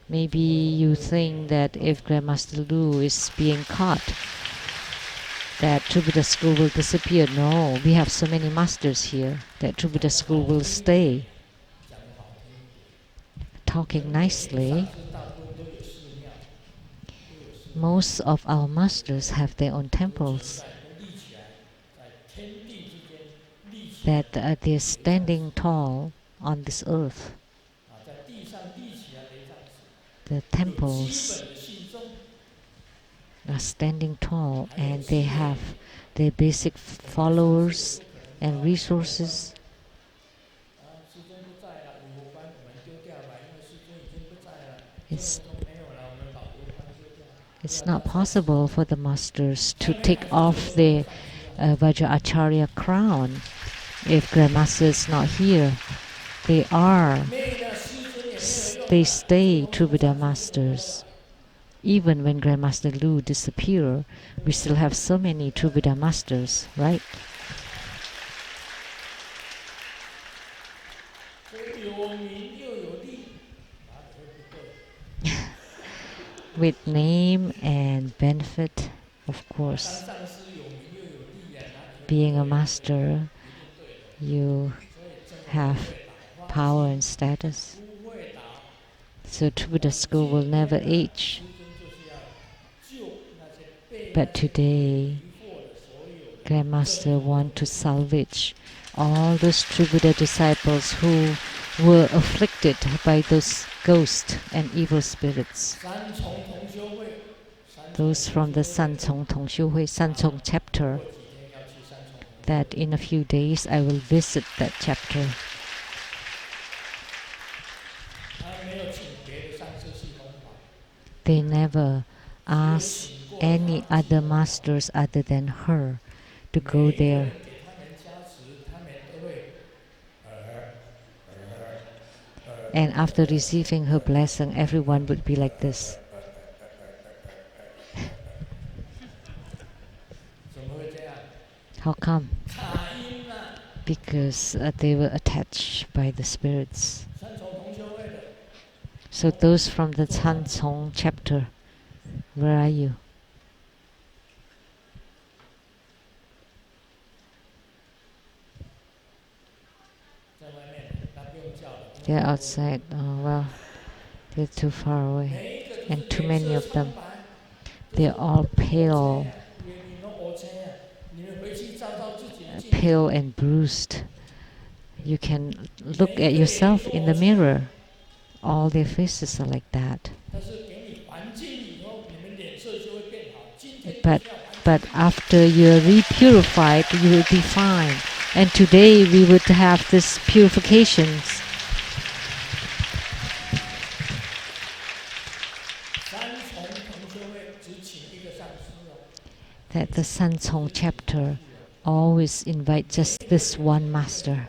Maybe you think that if Grandmaster Lu is being caught, that True Buddha school will disappear. No, we have so many masters here that True Buddha school will stay. 讲得好听一点， Talking 每个 nicely, 上师大部分都有寺庙，都有寺庙， most of our masters have their own 都存 temples 在，都立起来，在天地之间立起来 that they're standing tall on this earth. 啊，在地上立起来的一张纸， The 有基 temples 本的信众， are standing tall 还有 and 资 they 源， have their basic 我们的上师 followers 也不可能 and 抓 resources. 啊，师尊不在了，五佛班我们丢掉吧，因为师尊已经不在了， It's 真佛宗没有了，我们把五佛班丢掉。 It's not possible for the masters to 下面 take 还是 off 真佛宗 their 的上师啊， Vajracharya crown if Grandmaster is not here. They are, 没有师尊也没有用 they 的， stay 真 True 佛宗 Buddha 的上师不多的。 masters. Even when Grandmaster Lu disappear, we still have so many True Buddha masters, right? 所以有名又有利，哪里会不对？ With name and benefit, of 当 course. 上师有名又有利呀，哪里会不 Being a 对？ master, 一定对的。 you 所以真佛 have 不会倒， power 放 and 心， status. 不会倒。 So True Buddha school will never age. 师尊就是要救那些被 But 那些 today, 迷惑的所有的 Grandmaster want to salvage all those true Buddha disciples who were afflicted by those ghosts and evil spirits. 三重同修会，三重 Those from the 同修会 Sanchong Tongshuhui Sanchong chapter 过几天要去三重同修 that 会 in a few days I will visit that chapter. 他没有请别的上师系统法， They never 只有 ask 请过 any 他 other masters other than her to 每 go 一个 there. 人给他们加持，他们都会And after receiving her blessing, everyone would be like this. 怎么会这样？ How come? 卡因啊， Because they were attached by the spirits. 三重同修会的， So those from the Sanchong chapter, where are you? 在外面，那不用叫了。 They're outside. Oh, well, they're too far away. 每一个都 And 是 too 脸 many 色 of them. 苍白， They're all pale, 你弄我这样，你们回去照照自己的镜子。 pale and bruised. You can look at yourself in the mirror. All their faces are like that. 但是给你环境以后，你们脸色就会变好。今天 But 就是要环境 but after you're repurified, you will be fine. And today we would have this purifications. 三重同修会只请一个上师哦， That the Sanchong chapter always invite just this one master.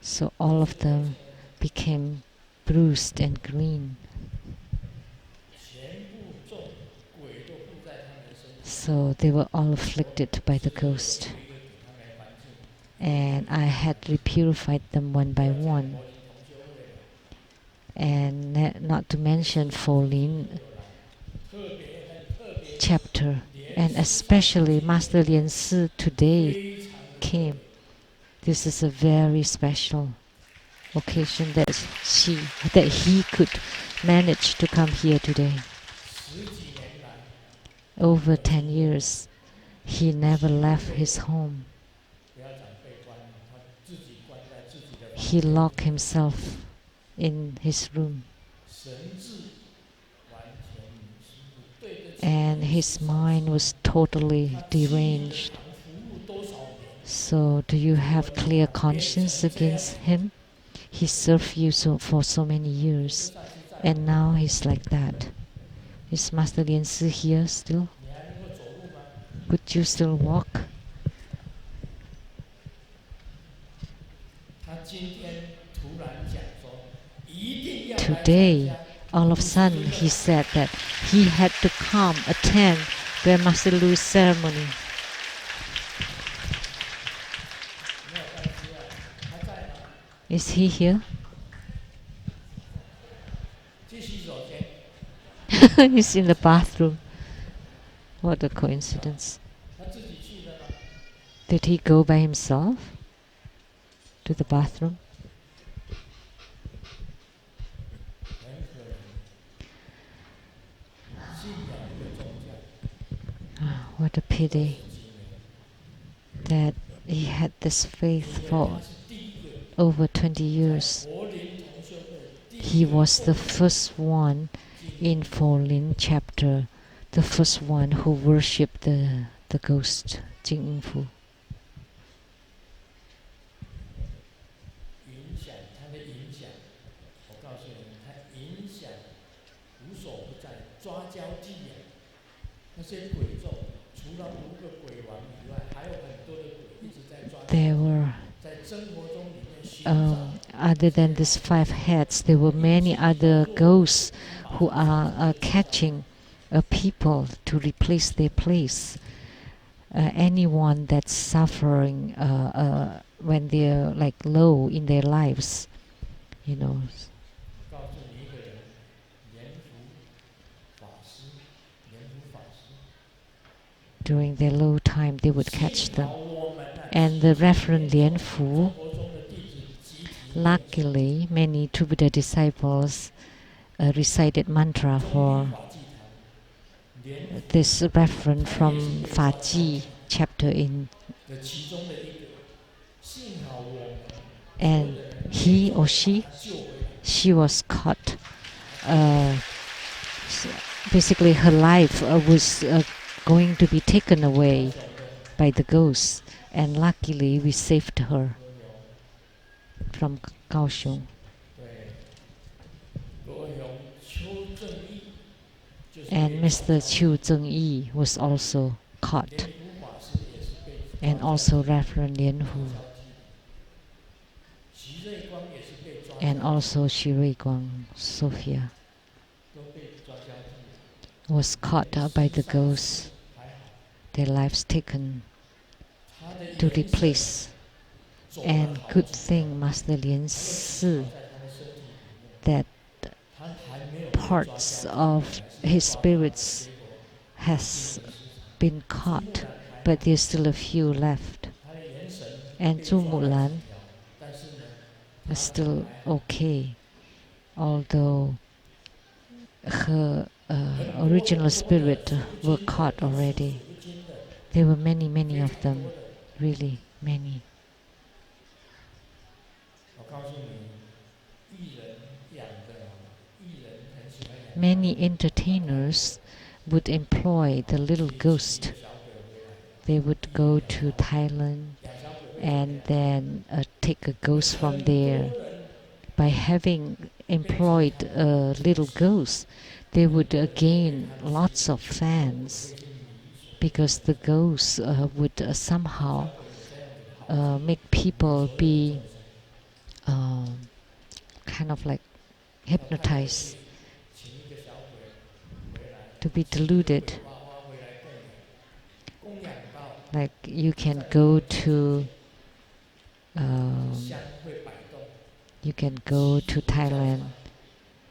So all of them became bruised and green. 全部众鬼都附在他们身上， So they were all afflicted by the ghost. 一个给他们环境。 And I had repurified them one by one. 佛林同修会的 And not to mention Folin 特别很特别， chapter. And especially Master Lian Si today 非常的 came. This is a very special occasion that he could manage to come here today. 十几年来， Over 10 years, he never left his home. 不要讲被关，他自己关在自己的房 He 间 locked himself in his room. 神智完全迷失，对得起 And his mind was totally 他积年 deranged. 服务多少年， So do you have clear conscience against him? he served you for so many years, and now he's like that. Is Master Lian Si here still? 你还能够走路吗？ Could you still walk? 他今天突然讲说，一定要来参 Today, 加 all of a 卢师 sudden, 尊 he 的 said that he had to come attend Grandmaster Lu's ceremony. 没有关系啊，他在吗？ Is he here? 去洗手间。He's in the bathroom. What a coincidence. 他自己去的吗？ Did he go by himself to the bathroom? 很可能，信仰一个宗教 What a 20 pity 几年， that he had this 因 faith 为 for 他是第一个 over 20在 years. 佛林同修会第 He 一个 was the 供 first one 敬 in Folin chapter, the first one who worshipped the ghost, Jing Yingfu. 影响他的影响，我告诉你们，他影响无所不在，抓交替呀。那些鬼众，除了5个鬼王以外，还有很多的鬼一直在抓交 There 替， were, 在生活中里面寻找 other than these 5 heads, there were many other ghosts who are catching people to replace their place. Anyone that's suffering when they're like low in their lives, you know. 告诉你一个人，莲福法师，莲福法师， During their low time, they would catch 幸 them. 好我们啊， And the Reverend Lian Fu, 生活中的弟子集体念经 luckily, many two Buddha disciples recited mantra 中医 for 法济堂，莲福 this reference from Fa Ji chapter in, 的其中的一个，幸好我们所有 and 的人 he 联 or 手 she, 把他救回来。 she was caught. Basically, her life was going to be taken away 高雄的 by the ghosts, and luckily we saved her 歌咏， from Kaohsiung. 对，歌咏邱正义，就是 And 被 Mr. 抓交 Chu 替 Zhengyi was also 莲 caught, 福法师也是被 and 抓交 also 替 Reverend Lian 抓 Hu, 交替的，徐瑞光也是被抓 and 交替， also Shi Ruiguang Sophia 都被抓交替， was caught by the 心上 ghosts, 还好， their lives taken 他的 to 元神 replace. 走了 And 好 good 几条， thing Master Lian 还有 Si 在他的身体里面， that 他还没有被抓交 parts 替， of 本来 his 是要抓他的， spirits 结果 has 心理失常。 been 朱 caught, 木兰还 but 好， there's still a few left. 他的元神 And 被 Zhu 抓了 Mulan 几条，但是呢， is 他 still 还好。 okay, although her 很多 original 的 spirit 数不 were 清的 caught 都是 already. 数不清的， There were many, many 非 of 常 them, 多的。 really many. 我告诉你，艺人养的，艺人很喜欢养。 Many entertainers would employ the little 请一 ghost. 个小鬼回来， They would go to Thailand 养小鬼会怎么 and 样？ then take a ghost 很 from 多 there. 人 By having employed a little ghost, they would gain lots of fans 会去迷所， because the ghosts would 小 somehow 鬼有这样子的好处， make 迷 people 所有的 be 众生。 kind of like 到泰国 hypnotized, 去，请一个小鬼回来， to be 请一个鬼 deluded. 娃娃回来供养，供养到 Like you can go to 香会摆动， you can go to Thailand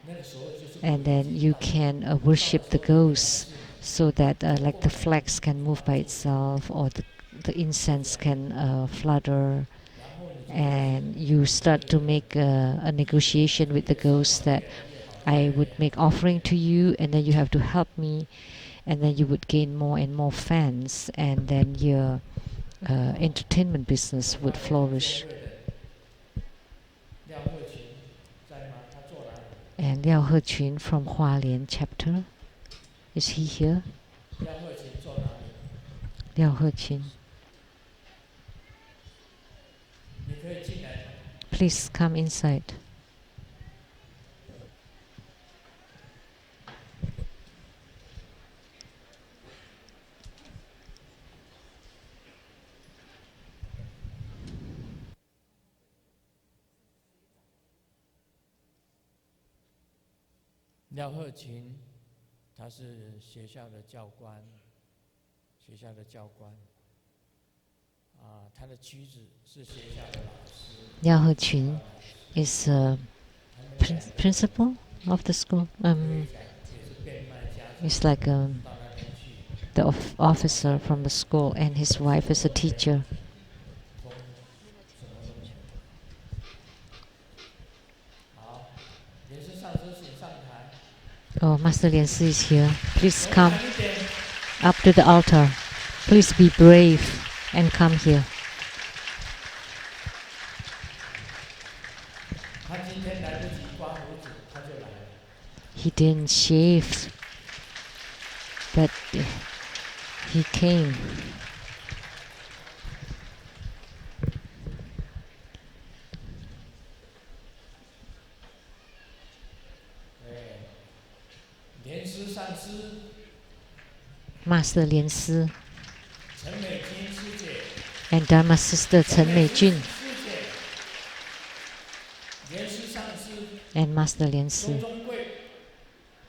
那个时候就是鬼 and then 知 you 道 can 到 worship 了 the 时候鬼 ghosts 是 so that like the flags can move by itself, or the incense can flutter, 然后你就 and you start to make a negotiation with the ghost that 越来越好， I would make offering to you, and then you have to help me, and then you would gain more and more fans, and then your entertainment business would flourish. 廖慧群在吗？他坐哪里？ And Liao Hechun from Hualien chapter, is he here? 廖慧群坐哪里？ Liao Hechun, 你可以进来吗？ please come inside.廖鹤群，他是学校的教官，他的妻子是学校的老师。Liao Hechun is a principal of the school. He's like the officer from the school, and his wife is a teacher. Oh, Master Lian Si is here. Please come up to the altar. Please be brave and come here. He didn't shave, but he came. Master Lian Si and Dharma Sister Chen Meijun and Master Lian Si,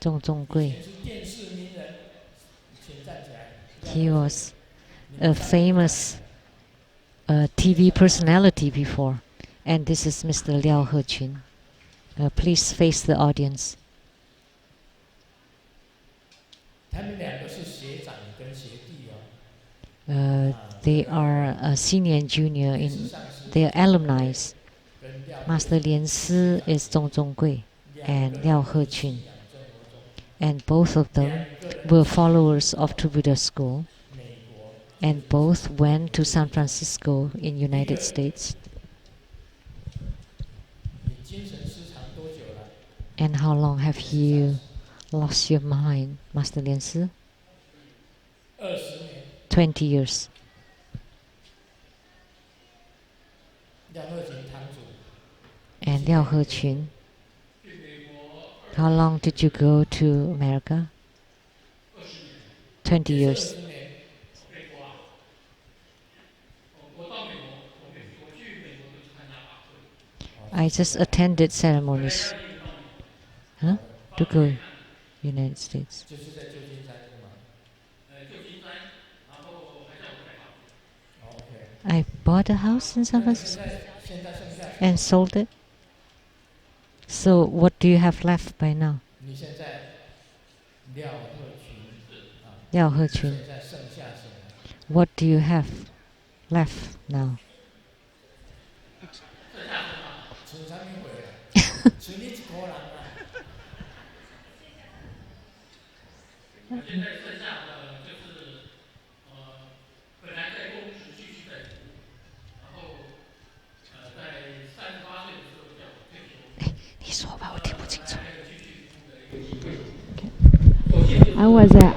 Zhong Zhonggui. He was a famous TV personality before, and this is Mr. Liao Hechun. Please face the audience. They are a senior and junior in their alumni. Master Lian Si is Zhong Zhonggui and Liao Hechun, and both of them were followers of True Buddha School, and both went to San Francisco in United States. And how long have you lost your mind, Master Lian Si? 20 years. And Liao Hechun, how long did you go to America? 20 years. I just attended ceremonies. Huh? To go United States. I bought a house in San Francisco and sold it. So what do you have left by now? Liao Hechun. What do you have left now?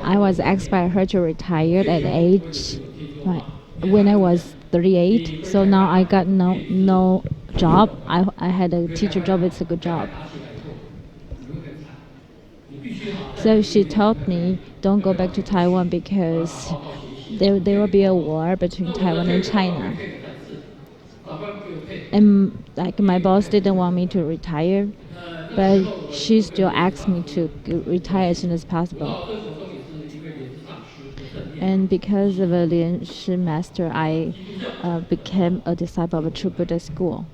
I was asked by her to retire at age when I was 38. So now I got no job. I had a teacher job. It's a good job. So she told me, don't go back to Taiwan because there will be a war between Taiwan and China. And like my boss didn't want me to retire, but she still asked me to retire as soon as possible. And because of a Lian Shi master, I became a disciple of a True Buddha school.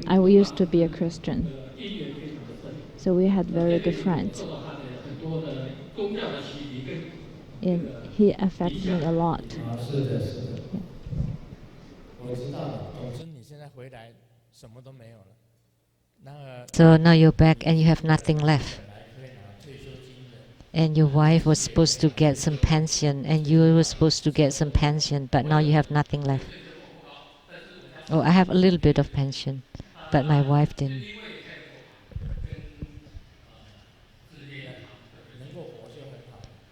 I used to be a Christian, so we had very good friends. And he affected me a lot. So now you're back and you have nothing left. And your wife was supposed to get some pension, and you were supposed to get some pension, but now you have nothing left. Oh, I have a little bit of pension, but my wife didn't.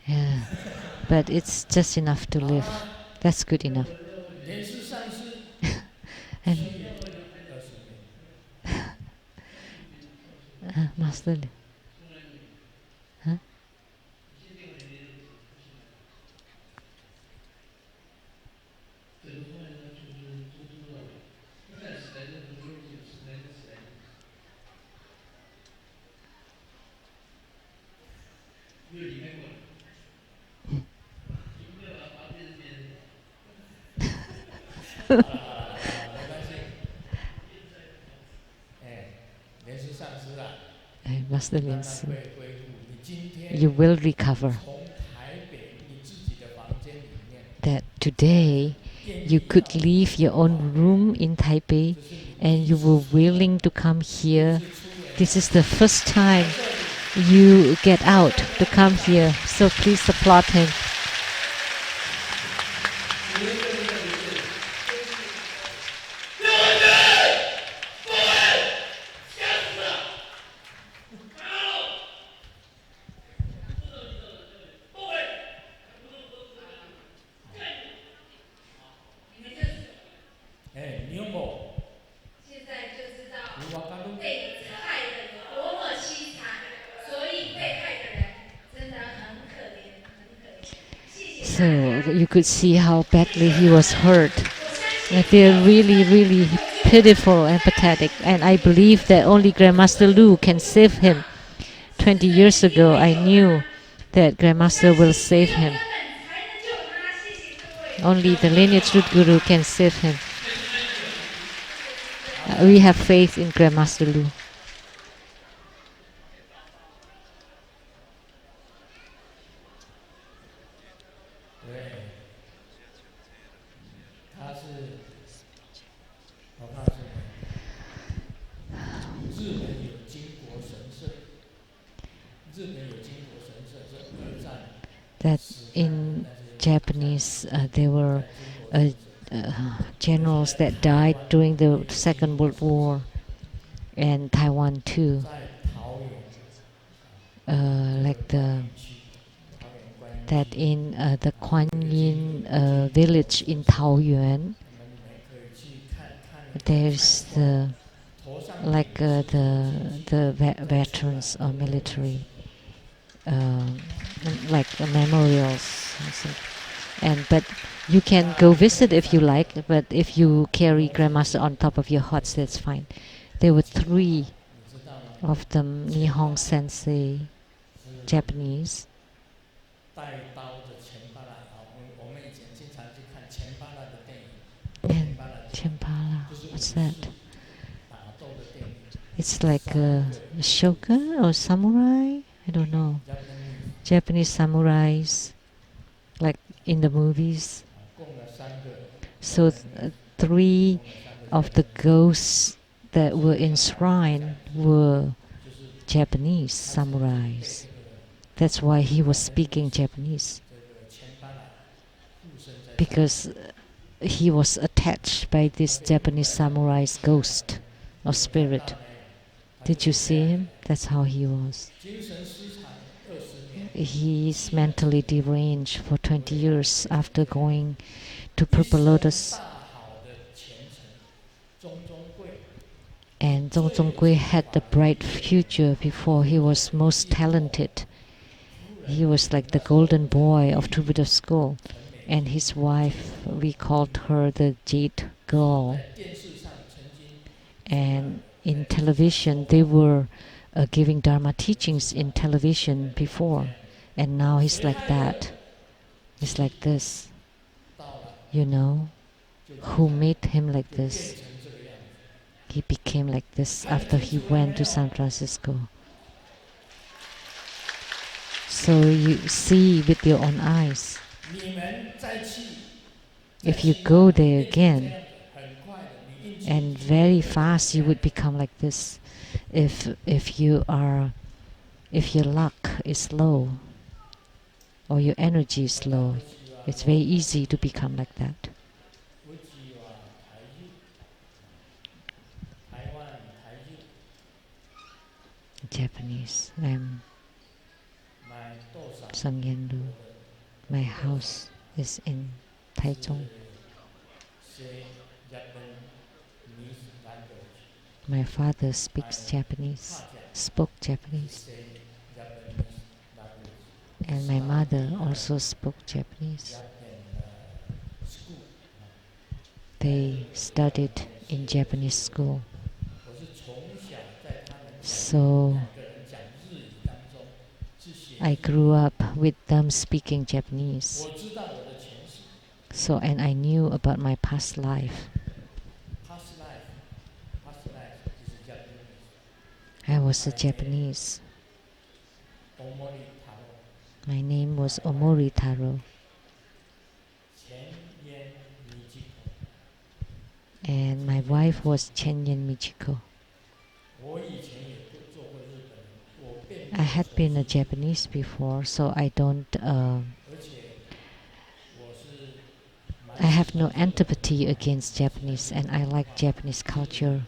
Yeah, but it's just enough to live. That's good enough. And Master Liu. Huh? Master Lin said, you will recover. That today you could leave your own room in Taipei and you were willing to come here. This is the first time you get out to come here. So please applaud him. So you could see how badly he was hurt. Like they're really, really pitiful and pathetic. And I believe that only Grandmaster Lu can save him. 20 years ago, I knew that Grandmaster will save him. Only the lineage root guru can save him. We have faith in Grandmaster Lu. That in Japanese there were generals that died during the Second World War, and Taiwan too. Like that in the Kuan Yin village in Taoyuan, there's the veterans or military memorials. But you can go visit if you like. But if you carry Grandmaster on top of your hearts, that's fine. There were 3 of them, Nihon Sensei, Japanese. And Chempala, what's that? It's like a shogun or samurai? I don't know. Japanese samurais, like in the movies. So 3 of the ghosts that were enshrined were Japanese samurais. That's why he was speaking Japanese. Because he was attached by this Japanese samurai's ghost or spirit. Did you see him? That's how he was. He's mentally deranged for 20 years after going to Purple Lotus. And Zong Zong Gui had the bright future before he was most talented. He was like the golden boy of Two Buddha School. And his wife, we called her the Jade Girl. And in television, they were giving Dharma teachings in television before. And now he's like that. He's like this. You know, who made him like this? He became like this after he went to San Francisco. So you see with your own eyes. If you go there again, and very fast you would become like this. If your luck is low or your energy is low, it's very easy to become like that. Japanese. I'm Sang Yen Lu. My house is in Taichung. My father speaks Japanese. spoke They Japanese, say Japanese language. and my mother also spoke Japanese. Japan school 在日 They 本学校里 studied 面 in 学 Japanese 日 school. 文。我是从小在他们讲 So 两个人讲日语当中是写 I 日 grew 语。 up with them speaking Japanese. 我知道我的前世 So, and I knew about my past life. past life is Japanese. I was a My name Japanese. Omori Taro. My name was My wife Omori Taro, Chen Yen Michiko. and my wife was Chenyen Michiko. 我以前也做过日本人，我并 I 没有 had 仇 been a 视日本， Japanese before, so I don't. 而且我是 I 蛮喜 have no 欢日本 antipathy against Japanese, and I like Japanese 日本 culture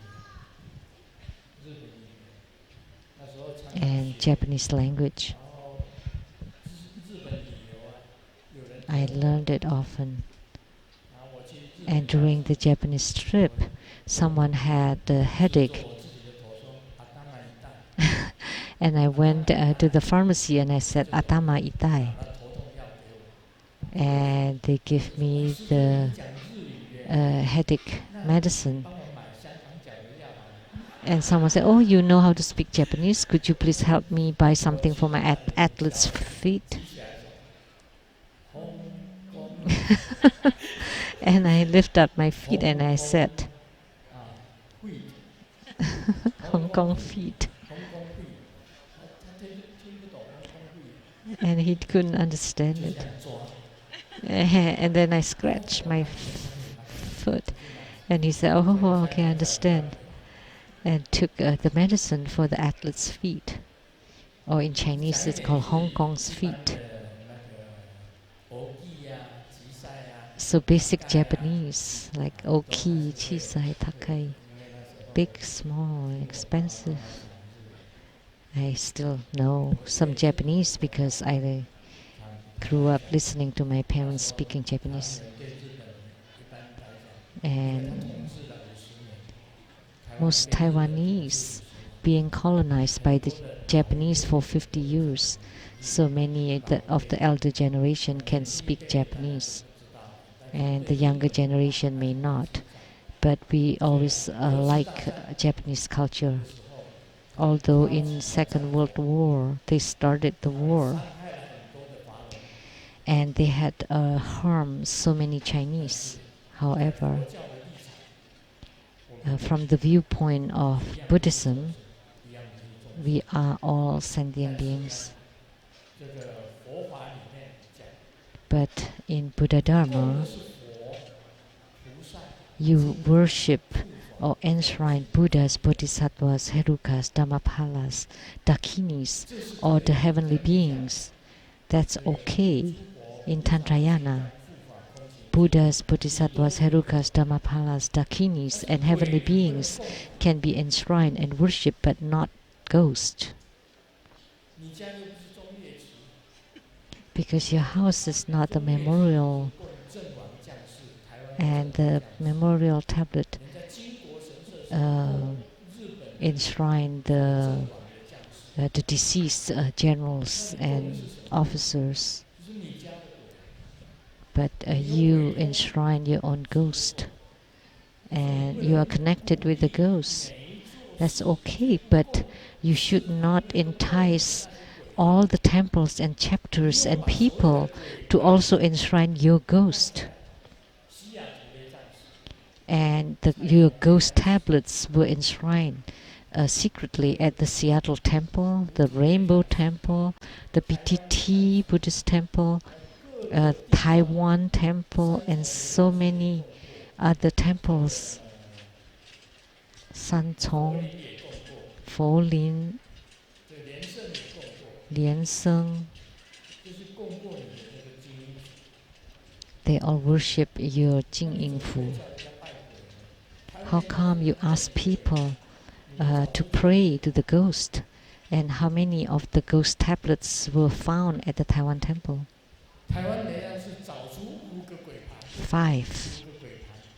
日本语言，那时候常常 and 学， Japanese language. 然后日本旅游啊，有人 I 托梦， learned it often. 然后我去日 And 本 during the Japanese trip, someone had a 做 headache, 我自己的头说阿达玛一代， and I went to the pharmacy and I said "Atama 把 itai," 那头痛药给我， and they 就 give 说 me 师傅 the 你讲日语耶， headache 那 medicine. 帮我买香港脚的药好了。 And someone said, "Oh, you know how to speak Japanese? Could you please help me buy 我 something 举 for my 起来 athlete's 脚 feet?" 举起来说，红光 And I lift up my feet 红 and I 光 said, 啊，feet， "Hong Kong feet," 红光 feet， 他听不懂红光 feet， and he couldn't understand 就这 it. 样抓， And then I 哦 scratched 我 my 看见他可以，他可以， foot, 你去买 and he said, 这 "Oh, 个 okay, I 香港脚的药 understand," 给我。 and took the medicine for the athlete's feet, or in 讲 Chinese 一 it's 点 called 是 Hong Kong's 一般 feet. 的那个欧记呀、吉赛呀、 So basic 大概啊 Japanese, like 都还 Oki, 是会 Chisai, 会， Takai, 因为那时候 big, small, 听 and 我爸爸 expensive. 妈妈讲日语， I still know some Japanese because I 他们 grew 来 up 讲， listening to my 那 parents 时候 speaking 台湾 Japanese. 人对日本人一般来讲，因为他 And 统治了50年，台湾 most 被日本统治 Taiwanese 50年， being colonized by 很 the 多的老一 Japanese 辈 for 的 50 都会讲 years, 日 so 语， many 老 of 一 the 辈， elder generation 年 can 纪 speak 辈大家都 Japanese, 不知道，但是 and 对 the 日 younger 本文化 generation 还 may 是很 not. 欣赏。 But we 所以 always 二次 like 大战 Japanese 的 culture. 时候，他们 Although 挑起 in 了战 Second 火， World War they started the 他们 war 伤害了很多的华人， and they had harmed so many 但 Chinese. 是在 However, 佛教的立场，我们 from the viewpoint of 一样都是众 Buddhism, 生，一样都是众生。 we are all 但 sentient 是 beings. 这个佛法里面讲， But in Buddha 供的 Dharma, 是佛、菩萨、 you worship 诸佛 or enshrine Buddhas, Bodhisattvas, Herukas, Dhammapalas, Dakinis, 这是 or 可 the 以 heavenly 在立场， beings. That's 所以 okay 诸佛、 in 菩萨、清 Tantrayana. 净护法、空行 Buddhas, Bodhisattvas, Herukas, Dhammapalas, Dakinis, and heavenly beings can be enshrined and worshipped, but not ghosts. 你家又不是中乐器， Because your house is not the 中乐器 memorial 供阵亡将士，台湾的 and 阵亡 the 将士， memorial tablet 人家金国神社是供日本人 enshrine 阵 the 亡的将士， the deceased generals and officers, 这是你家的鬼， but you enshrine your own ghost and you are connected with the ghost. 每一座 That's okay, but you should not entice all the temples and chapters and people to also enshrine your ghost. 西雅图的战士， And your ghost tablets were enshrined secretly at the Seattle Temple, the Rainbow Temple, the BTT Buddhist Temple, Taiwan Temple, and so many other temples. 佛 Sanchong, 林也供过， Folin, 这连胜也供过， Lianseng, 就是供过你的这个精英府。 they all worship your 你 Jing 怎 Ying 么 Fu. 会叫人家拜鬼呢？ How come you ask people to pray to the ghost? And how many of the ghost tablets were found at the Taiwan temple? 台湾人要是找出5个鬼牌， 5 5个鬼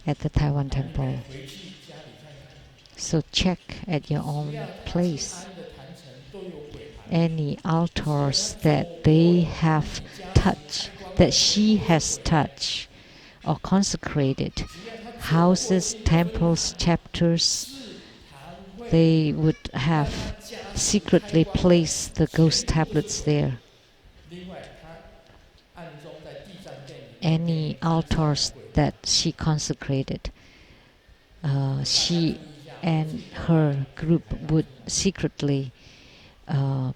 牌， at the Taiwan 那你 temple. 回去家里看看， So check at your 只 own 要他是 place. 安的坛城， any altars that they have touched, that she has touched or consecrated, houses, temples, chapters, they would have secretly placed the ghost tablets there. Any altars that she consecrated, she and her group would secretly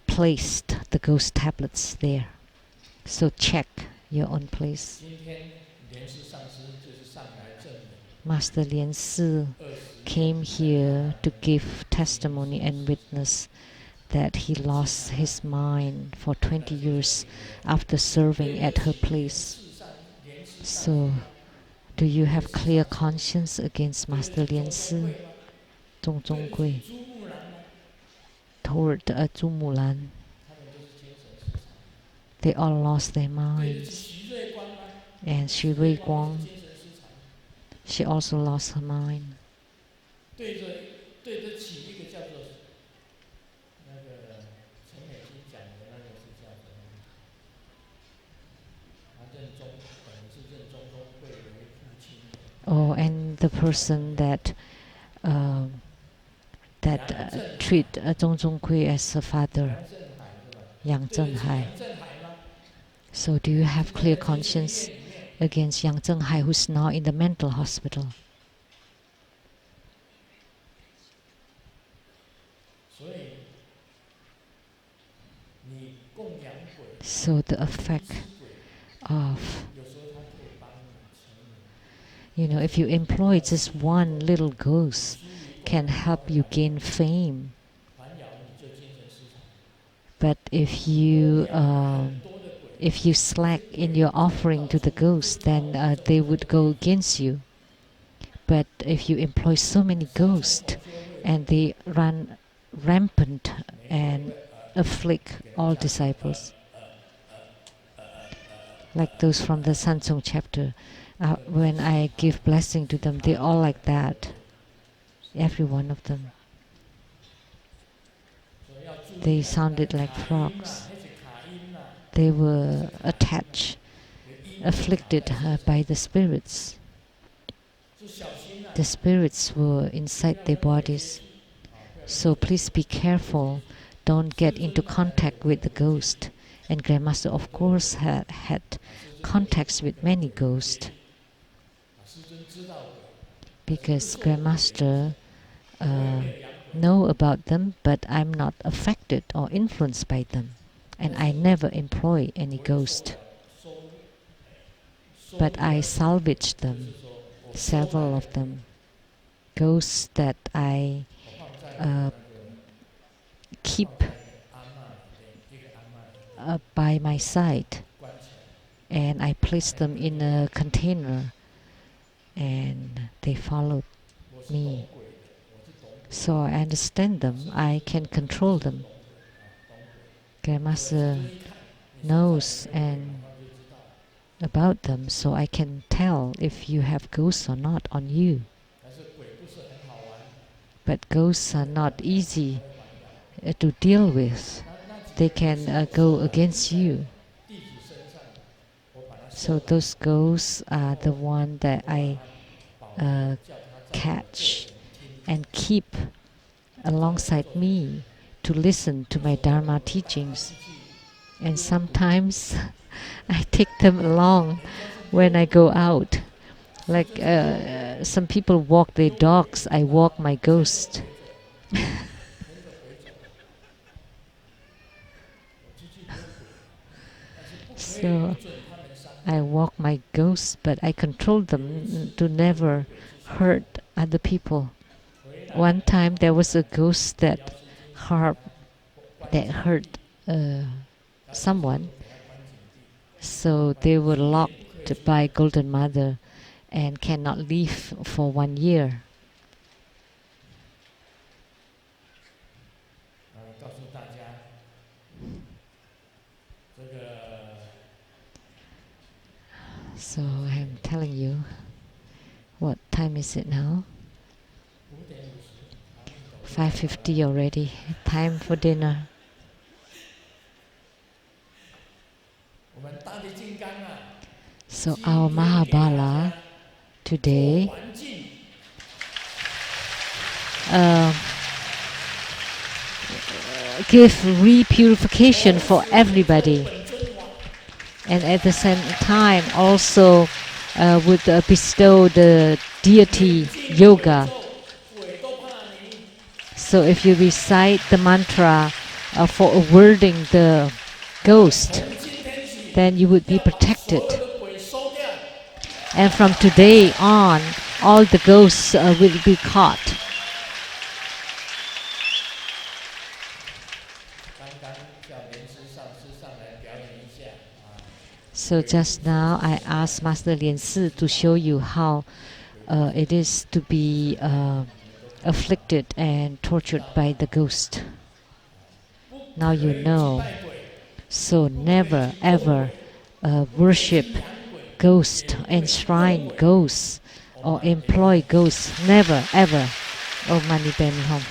placed the ghost tablets there. So check your own place. Master Lian Si came here to give testimony and witness that he lost his mind for 20 years after serving at her place. So, do you have clear conscience against Master Lian Si, Zhong Zhong Gui, toward Zhu Mulan? They all lost their minds. And Xu Wei Guang, she also lost her mind. Oh, and the person that treat Zhong Zhong Kui as a father, Yang Zhenhai. So do you have clear conscience against Yang Zhenhai, who's now in the mental hospital? So the effect of, if you employ just one little ghost, can help you gain fame. But if you slack in your offering to the ghosts, then they would go against you. But if you employ so many ghosts and they run rampant and afflict all disciples, like those from the Sansong chapter, when I give blessing to them, they all like that, every one of them. They sounded like frogs. They were attached, afflicted by the spirits. The spirits were inside their bodies. So please be careful. Don't get into contact with the ghost. And Grandmaster, of course, had contacts with many ghosts. Because Grandmaster know about them, but I'm not affected or influenced by them. And I never employ any ghost. But I salvage them, several of them. Ghosts that I keep by my side. And I place them in a container. And they followed me. So I understand them. I can control them. Grandmaster knows and about them, so I can tell if you have ghosts or not on you. But ghosts are not easy to deal with. They can go against you. So those ghosts are the one that I catch and keep alongside me to listen to my Dharma teachings. And sometimes I take them along when I go out. Like some people walk their dogs, I walk my ghost. So I walk my ghosts, but I control them to never hurt other people. One time there was a ghost that hurt someone. So they were locked by Golden Mother and cannot leave for 1 year. So I'm telling you, what time is it now? 5:50 already. Time for dinner. So our Mahabala today give re-purification for everybody, and at the same time also would bestow the deity yoga. So if you recite the mantra for awarding the ghost, then you would be protected. And from today on, all the ghosts will be caught. So just now I asked Master Lian Si to show you how it is to be afflicted and tortured by the ghost. Now you know. So never ever worship ghosts, enshrine ghosts, or employ ghosts. Never ever. Om Mani Padme Hum.